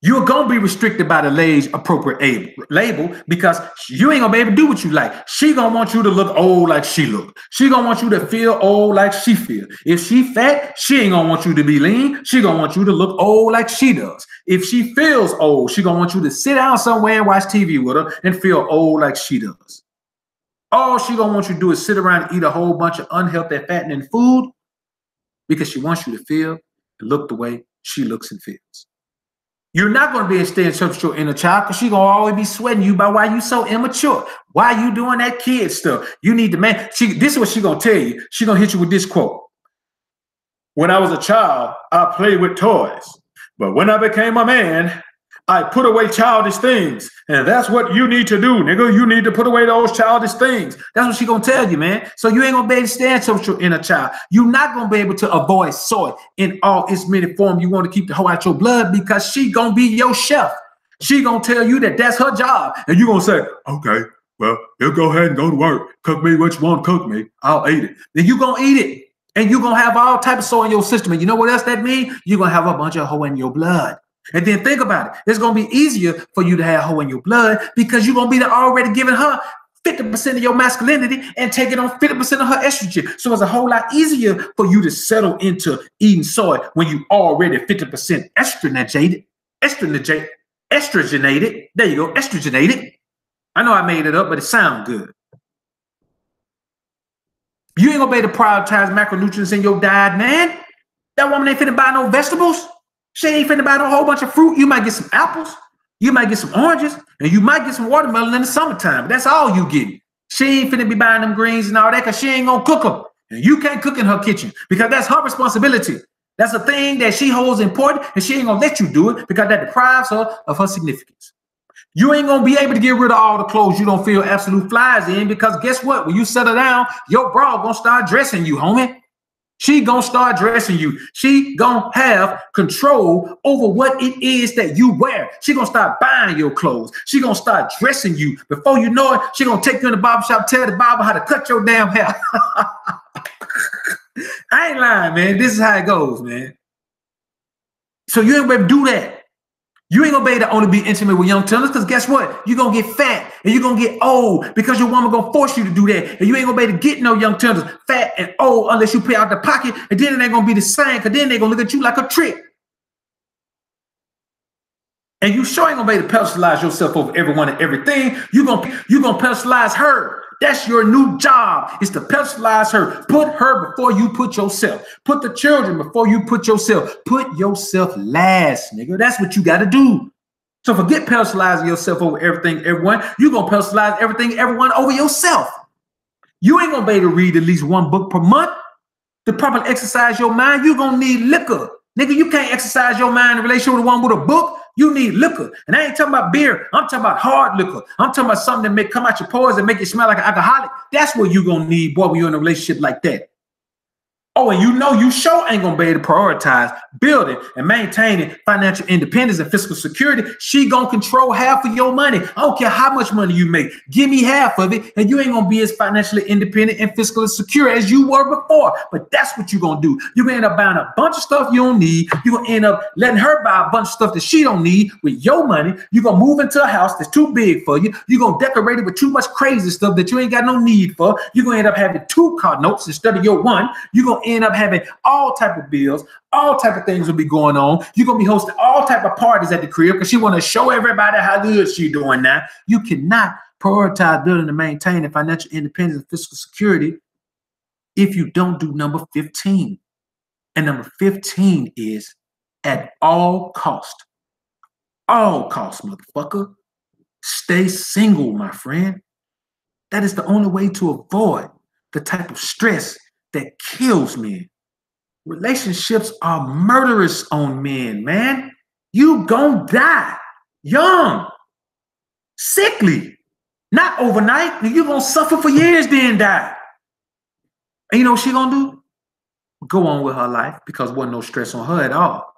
You're gonna be restricted by the age appropriate label because you ain't gonna be able to do what you like. She gonna want you to look old like she look. She gonna want you to feel old like she feel. If she fat, she ain't gonna want you to be lean. She gonna want you to look old like she does. If she feels old, she gonna want you to sit down somewhere and watch TV with her and feel old like she does. All she gonna want you to do is sit around and eat a whole bunch of unhealthy, fattening food because she wants you to feel and look the way she looks and feels. You're not going to be able to stay in touch with your inner child because she's going to always be sweating you about why you so immature. Why you doing that kid stuff? You need to, man. This is what she's going to tell you. She's going to hit you with this quote. When I was a child, I played with toys. But when I became a man, I put away childish things. And that's what you need to do, nigga. You need to put away those childish things. That's what she's going to tell you, man. So you ain't going to be able to stand to your inner child. You're not going to be able to avoid soy in all its many forms. You want to keep the hoe out your blood because she going to be your chef. She going to tell you that that's her job. And you're going to say, okay, well, you go ahead and go to work. Cook me what you want to cook me. I'll eat it. Then you're going to eat it. And you're going to have all type of soy in your system. And you know what else that means? You're going to have a bunch of hoe in your blood. And then think about it. It's going to be easier for you to have hoe in your blood because you're going to be already giving her 50% of your masculinity and taking on 50% of her estrogen. So it's a whole lot easier for you to settle into eating soy when you already 50% estrogenated. There you go, estrogenated. I know I made it up, but it sounds good. You ain't going to be able to prioritize macronutrients in your diet, man. That woman ain't finna buy no vegetables. She ain't finna buy a whole bunch of fruit. You might get some apples, you might get some oranges, and you might get some watermelon in the summertime. But that's all you get. She ain't finna be buying them greens and all that because she ain't gonna cook them. And you can't cook in her kitchen because that's her responsibility. That's a thing that she holds important, and she ain't gonna let you do it because that deprives her of her significance. You ain't gonna be able to get rid of all the clothes you don't feel absolute flies in because guess what? When you settle down, your bra gonna start dressing you, homie. She gonna start dressing you. She gonna have control over what it is that you wear. She gonna start buying your clothes. She gonna start dressing you. Before you know it, she gonna take you in the barbershop, tell the barber how to cut your damn hair. I ain't lying, man. This is how it goes, man. So you ain't gonna be able to do that. You ain't gonna be able to only be intimate with young tenders because guess what? You're gonna get fat and you're gonna get old because your woman gonna force you to do that. And you ain't gonna be able to get no young tenders fat and old unless you pay out the pocket, and then it ain't gonna be the same because then they're gonna look at you like a trick. And you sure ain't gonna be able to pedestalize yourself over everyone and everything. You're gonna pedestalize her. That's your new job, is to pedestalize her. Put her before you put yourself. Put the children before you put yourself. Put yourself last, nigga. That's what you got to do. So forget pedestalizing yourself over everything, everyone. You're going to pedestalize everything, everyone over yourself. You ain't going to be able to read at least one book per month. To properly exercise your mind, you're going to need liquor. Nigga, you can't exercise your mind in relation with the one with a book. You need liquor. And I ain't talking about beer. I'm talking about hard liquor. I'm talking about something that may come out your pores and make you smell like an alcoholic. That's what you're going to need, boy, when you're in a relationship like that. Oh, and you know you sure ain't going to be able to prioritize building and maintaining financial independence and fiscal security. She going to control half of your money. I don't care how much money you make. Give me half of it, and you ain't going to be as financially independent and fiscally secure as you were before. But that's what you're going to do. You're going to end up buying a bunch of stuff you don't need. You're going to end up letting her buy a bunch of stuff that she don't need with your money. You're going to move into a house that's too big for you. You're going to decorate it with too much crazy stuff that you ain't got no need for. You're going to end up having 2 car notes instead of your one. You're going to end up having all type of bills, all type of things will be going on. You're going to be hosting all type of parties at the crib because she want to show everybody how good she doing now. You cannot prioritize building and maintaining financial independence and fiscal security if you don't do number 15. And number 15 is at all cost, motherfucker, stay single, my friend. That is the only way to avoid the type of stress that kills men. Relationships are murderous on men, man. You gonna die young, sickly, not overnight. You gonna suffer for years, then die. And you know what she gonna do? Go on with her life because wasn't no stress on her at all.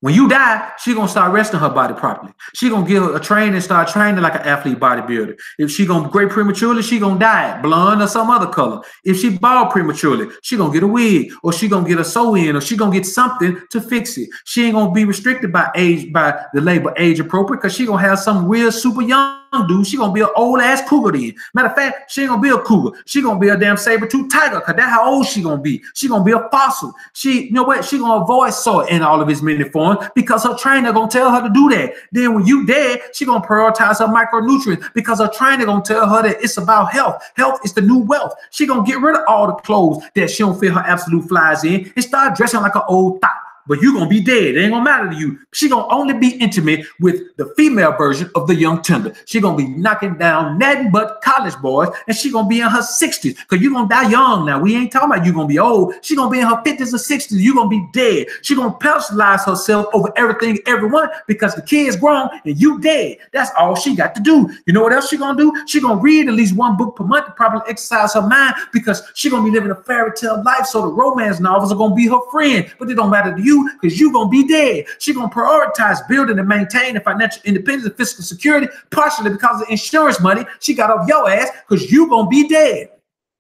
When you die, she gonna start resting her body properly. She gonna get a train and start training like an athlete bodybuilder. If she gonna grow prematurely, she gonna dye it blonde or some other color. If she bald prematurely, she gonna get a wig, or she gonna get a sew-in, or she gonna get something to fix it. She ain't gonna be restricted by age, by the label age appropriate, because she gonna have some real super young dude. She gonna be an old ass cougar then. Matter of fact, she ain't gonna be a cougar. She gonna be a damn saber-tooth tiger, because that's how old she gonna be. She gonna be a fossil. She, you know what? She gonna avoid soy in all of its many forms, because her trainer gonna tell her to do that. Then when you dead, she gonna prioritize her micronutrients, because her trainer gonna tell her that it's about health. Health is the new wealth. She gonna get rid of all the clothes that she don't feel her absolute flies in and start dressing like an old thot. But you gonna be dead. It ain't gonna matter to you. She gonna only be intimate with the female version of the young tender. She gonna be knocking down nothing but college boys, and she gonna be in her 60s, because you gonna die young now. We ain't talking about you gonna be old. She gonna be in her 50s or 60s. You gonna be dead. She gonna personalize herself over everything, everyone, because the kid's grown and you dead. That's all she got to do. You know what else she gonna do? She gonna read at least one book per month to probably exercise her mind, because she gonna be living a fairy tale life. So the romance novels are gonna be her friend, but it don't matter to you, because you're going to be dead. She's going to prioritize building and maintaining financial independence and fiscal security, partially because of insurance money she got off your ass, because you're going to be dead.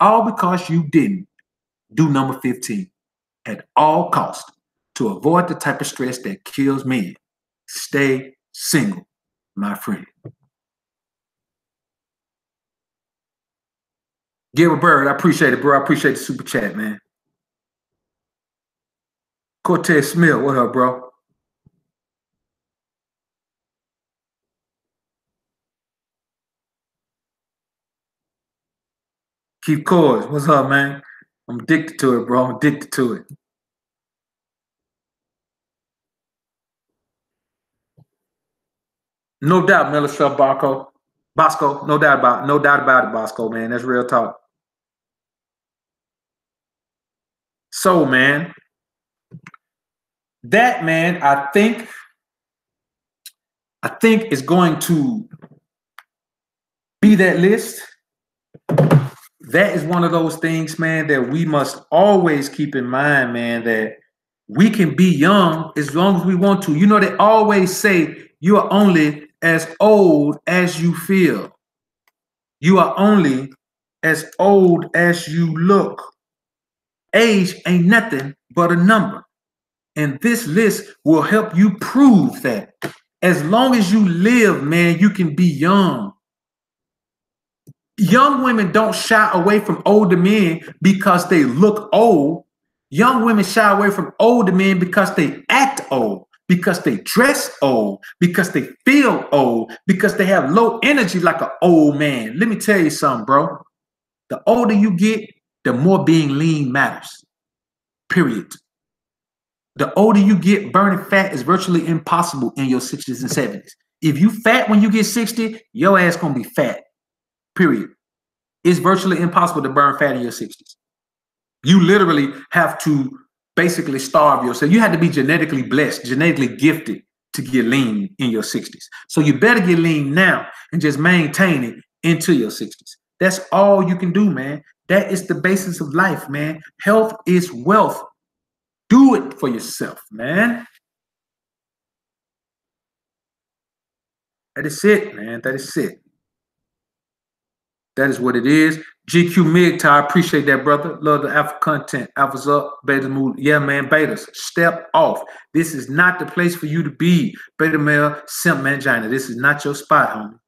All because you didn't do number 15 at all costs to avoid the type of stress that kills men. Stay single, my friend. Gilbert Bird, I appreciate it, bro. I appreciate the super chat, man. Cortez Smith, what up, bro? Keith Coors, what's up, man? I'm addicted to it, bro. I'm addicted to it. No doubt, Melissa Bosco, no doubt about it, Bosco, man. That's real talk. So, man, that, man, I think is going to be that list. That is one of those things, man, that we must always keep in mind, man, that we can be young as long as we want to. You know, they always say you are only as old as you feel. You are only as old as you look. Age ain't nothing but a number. And this list will help you prove that. As long as you live, man, you can be young. Young women don't shy away from older men because they look old. Young women shy away from older men because they act old, because they dress old, because they feel old, because they have low energy like an old man. Let me tell you something, bro. The older you get, the more being lean matters. Period. The older you get, burning fat is virtually impossible in your 60s and 70s. If you fat when you get 60, your ass gonna be fat. Period. It's virtually impossible to burn fat in your 60s. You literally have to basically starve yourself. You have to be genetically blessed, genetically gifted to get lean in your 60s. So you better get lean now and just maintain it into your 60s. That's all you can do, man. That is the basis of life, man. Health is wealth. Do it for yourself, man. That is it, man. That is it. That is what it is. GQ Migtai, I appreciate that, brother. Love the alpha content. Alpha's up, beta move. Yeah, man, betas, step off. This is not the place for you to be. Beta male, simp mangina. This is not your spot, homie.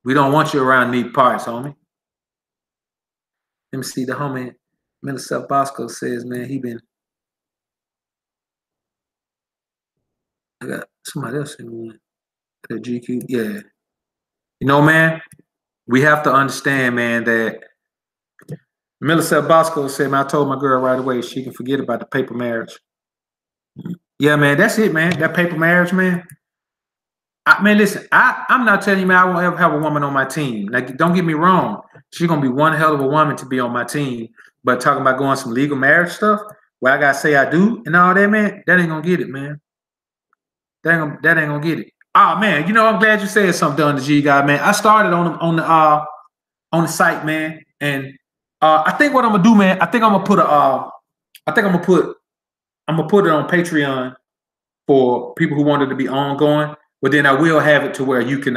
We don't want you around neat parts, homie. Let me see, the homie, Minister Bosco says, man, he been, I got somebody else in the GQ. Yeah. You know, man, we have to understand, man, that Millicent Bosco said, man, I told my girl right away she can forget about the paper marriage. Yeah, man, that's it, man. That paper marriage, man. Man, listen, I'm not telling you, man, I won't ever have a woman on my team. Like, don't get me wrong. She's going to be one hell of a woman to be on my team. But talking about going some legal marriage stuff, where I got to say I do and all that, man, that ain't going to get it, man. That ain't going to get it. Oh, man, you know, I'm glad you said something on the G guy, man. I started on the site, man. And I think what I'm going to do, man, I think I'm going to put I'm gonna put it on Patreon for people who wanted to be ongoing. But then I will have it to where you can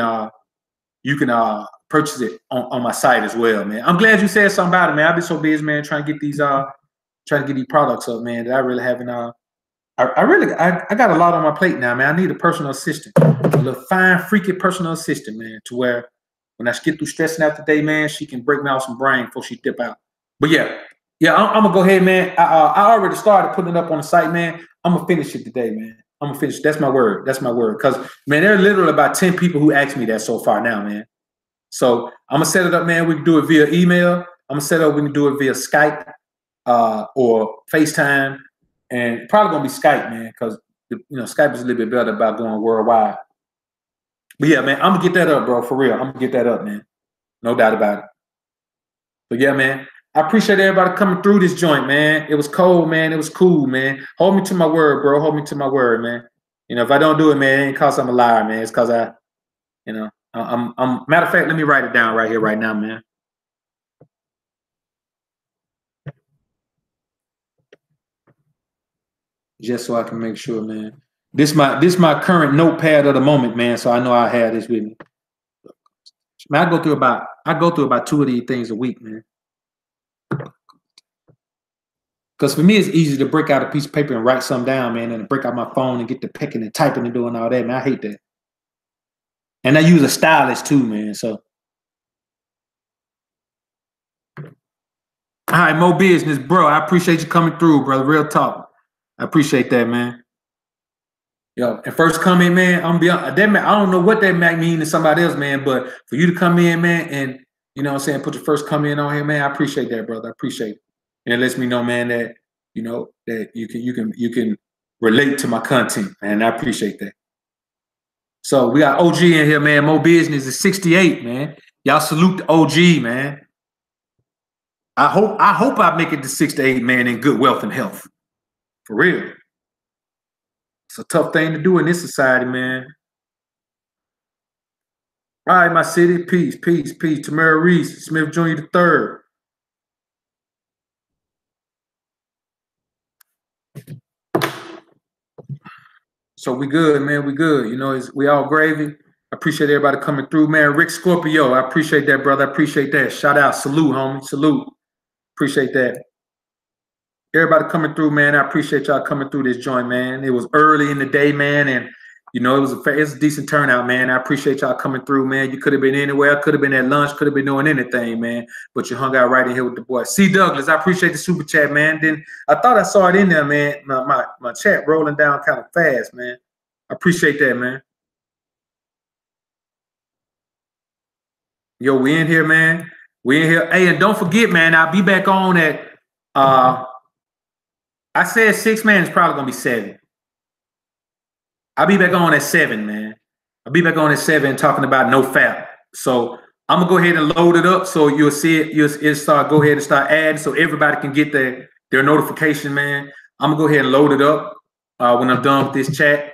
purchase it on my site as well, man. I'm glad you said something about it, man. I've been so busy, man, trying to get these products up, man, that I really haven't I got a lot on my plate now, man. I need a personal assistant, a little fine, freaky personal assistant, man, to where when I get through stressing out the day, man, she can break me out some brain before she dip out. But yeah, I'm gonna go ahead, man. I already started putting it up on the site, man. I'm gonna finish it today, man. I'm gonna finish. That's my word. That's my word. Cause man, there are literally about 10 people who asked me that so far now, man. So I'm gonna set it up, man. We can do it via email. I'm gonna set it up. We can do it via Skype or FaceTime, and probably gonna be Skype, man, because Skype is a little bit better about going worldwide. But yeah, man, I'm gonna get that up, bro. For real, I'm gonna get that up, man. No doubt about it. But yeah, man, I appreciate everybody coming through this joint, man. It was cold, man. It was cool, man. Hold me to my word, bro. Hold me to my word, man. If I don't do it, man, it ain't cause I'm a liar, man. It's cause I'm matter of fact, let me write it down right here, right now, man. Just so I can make sure, man. This my current notepad of the moment, man. So I know I have this with me. Man, I go through about 2 of these things a week, man. Because for me, it's easy to break out a piece of paper and write something down, man, and break out my phone and get to picking and typing and doing all that, man. I hate that. And I use a stylus too, man. So, all right, more business, bro. I appreciate you coming through, brother. Real talk. I appreciate that, man. Yo, and first comment, man, I'm beyond that, man. I don't know what that might mean to somebody else, man, but for you to come in, man, and what I'm saying, put your first comment on here, man. I appreciate that, brother. I appreciate it. And it lets me know, man, that that you can relate to my content, man. I appreciate that. So we got OG in here, man. More business is 68, man. Y'all salute the OG, man. I hope I make it to 68, man, in good wealth and health. For real. It's a tough thing to do in this society, man. All right, my city. Peace, peace, peace. Tamara Reese, Smith Jr. III. So we good, man. We good. We all gravy. I appreciate everybody coming through, man. Rick Scorpio, I appreciate that, brother. I appreciate that. Shout out. Salute, homie. Salute. Appreciate that. Everybody coming through, man. I appreciate y'all coming through this joint, man. It was early in the day, man, and it was a decent turnout, man. I appreciate y'all coming through, man. You could have been anywhere, could have been at lunch, could have been doing anything, man. But you hung out right in here with the boy. C. Douglas, I appreciate the super chat, man. Then I thought I saw it in there, man. My chat rolling down kind of fast, man. I appreciate that, man. Yo, we in here, man. We in here. Hey, and don't forget, man, I'll be back on at I said 6, man. It's probably gonna be 7. I'll be back on at 7, man. I'll be back on at 7 talking about no fat. So I'm gonna go ahead and load it up so you'll see it. Go ahead and start adding so everybody can get their notification, man. I'm gonna go ahead and load it up when I'm done with this chat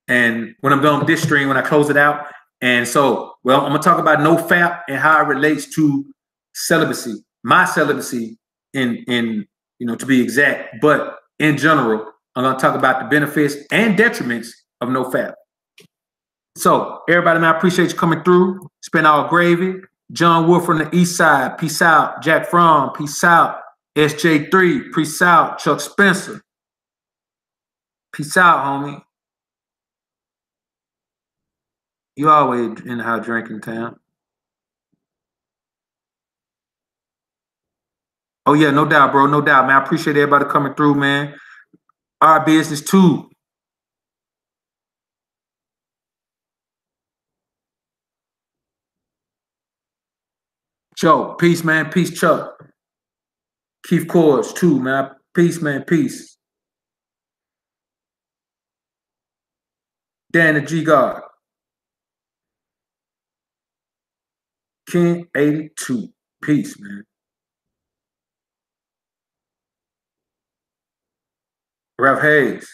and when I'm done with this stream, when I close it out. And so, I'm gonna talk about no fat and how it relates to celibacy, my celibacy in to be exact, but in general, I'm going to talk about the benefits and detriments of no fat. So, everybody, man, I appreciate you coming through. Spend all gravy. John Wolf from the East Side. Peace out. Jack Fromm. Peace out. SJ3. Peace out. Chuck Spencer. Peace out, homie. You always in the hot drinking town. Oh, yeah, no doubt, bro. No doubt, man. I appreciate everybody coming through, man. Our business, too. Joe, peace, man. Peace, Chuck. Keith Cords, too, man. Peace, man. Peace. Dan the G God. King 82. Peace, man. Ralph Hayes.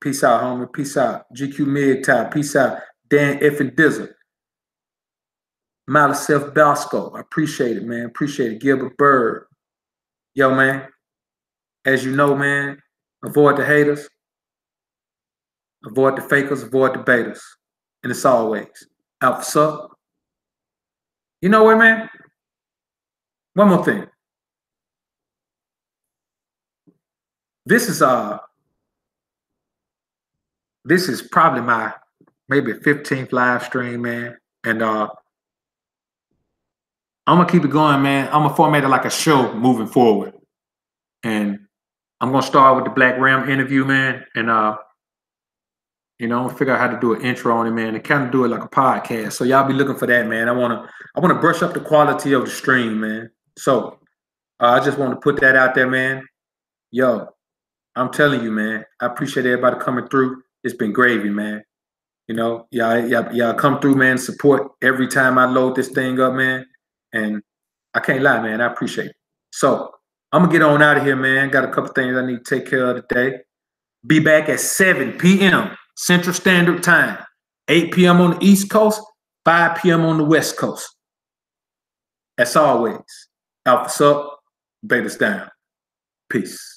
Peace out, homie. Peace out. GQ Mid-Top. Peace out. Dan F. and Dizzle. Myself Bosco. I appreciate it, man. Appreciate it. Gilbert Bird. Yo, man. as you know, man, avoid the haters, avoid the fakers, avoid the betas. And it's always Alpha Sup. You know what, man? One more thing. This is probably my maybe 15th live stream, man. And I'm gonna keep it going, man. I'm gonna format it like a show moving forward. And I'm gonna start with the Black Ram interview, man. And you know, I'm gonna figure out how to do an intro on it, man, and kind of do it like a podcast. So y'all be looking for that, man. I wanna brush up the quality of the stream, man. So I just want to put that out there, man. Yo, I'm telling you, man, I appreciate everybody coming through. It's been gravy, man. You know, y'all come through, man, support every time I load this thing up, man. And I can't lie, man, I appreciate it. So I'm gonna get on out of here, man. Got a couple things I need to take care of today. Be back at 7 p.m. Central Standard Time, 8 p.m. on the East Coast, 5 p.m. on the West Coast. As always, Alpha's up, Beta's down. Peace.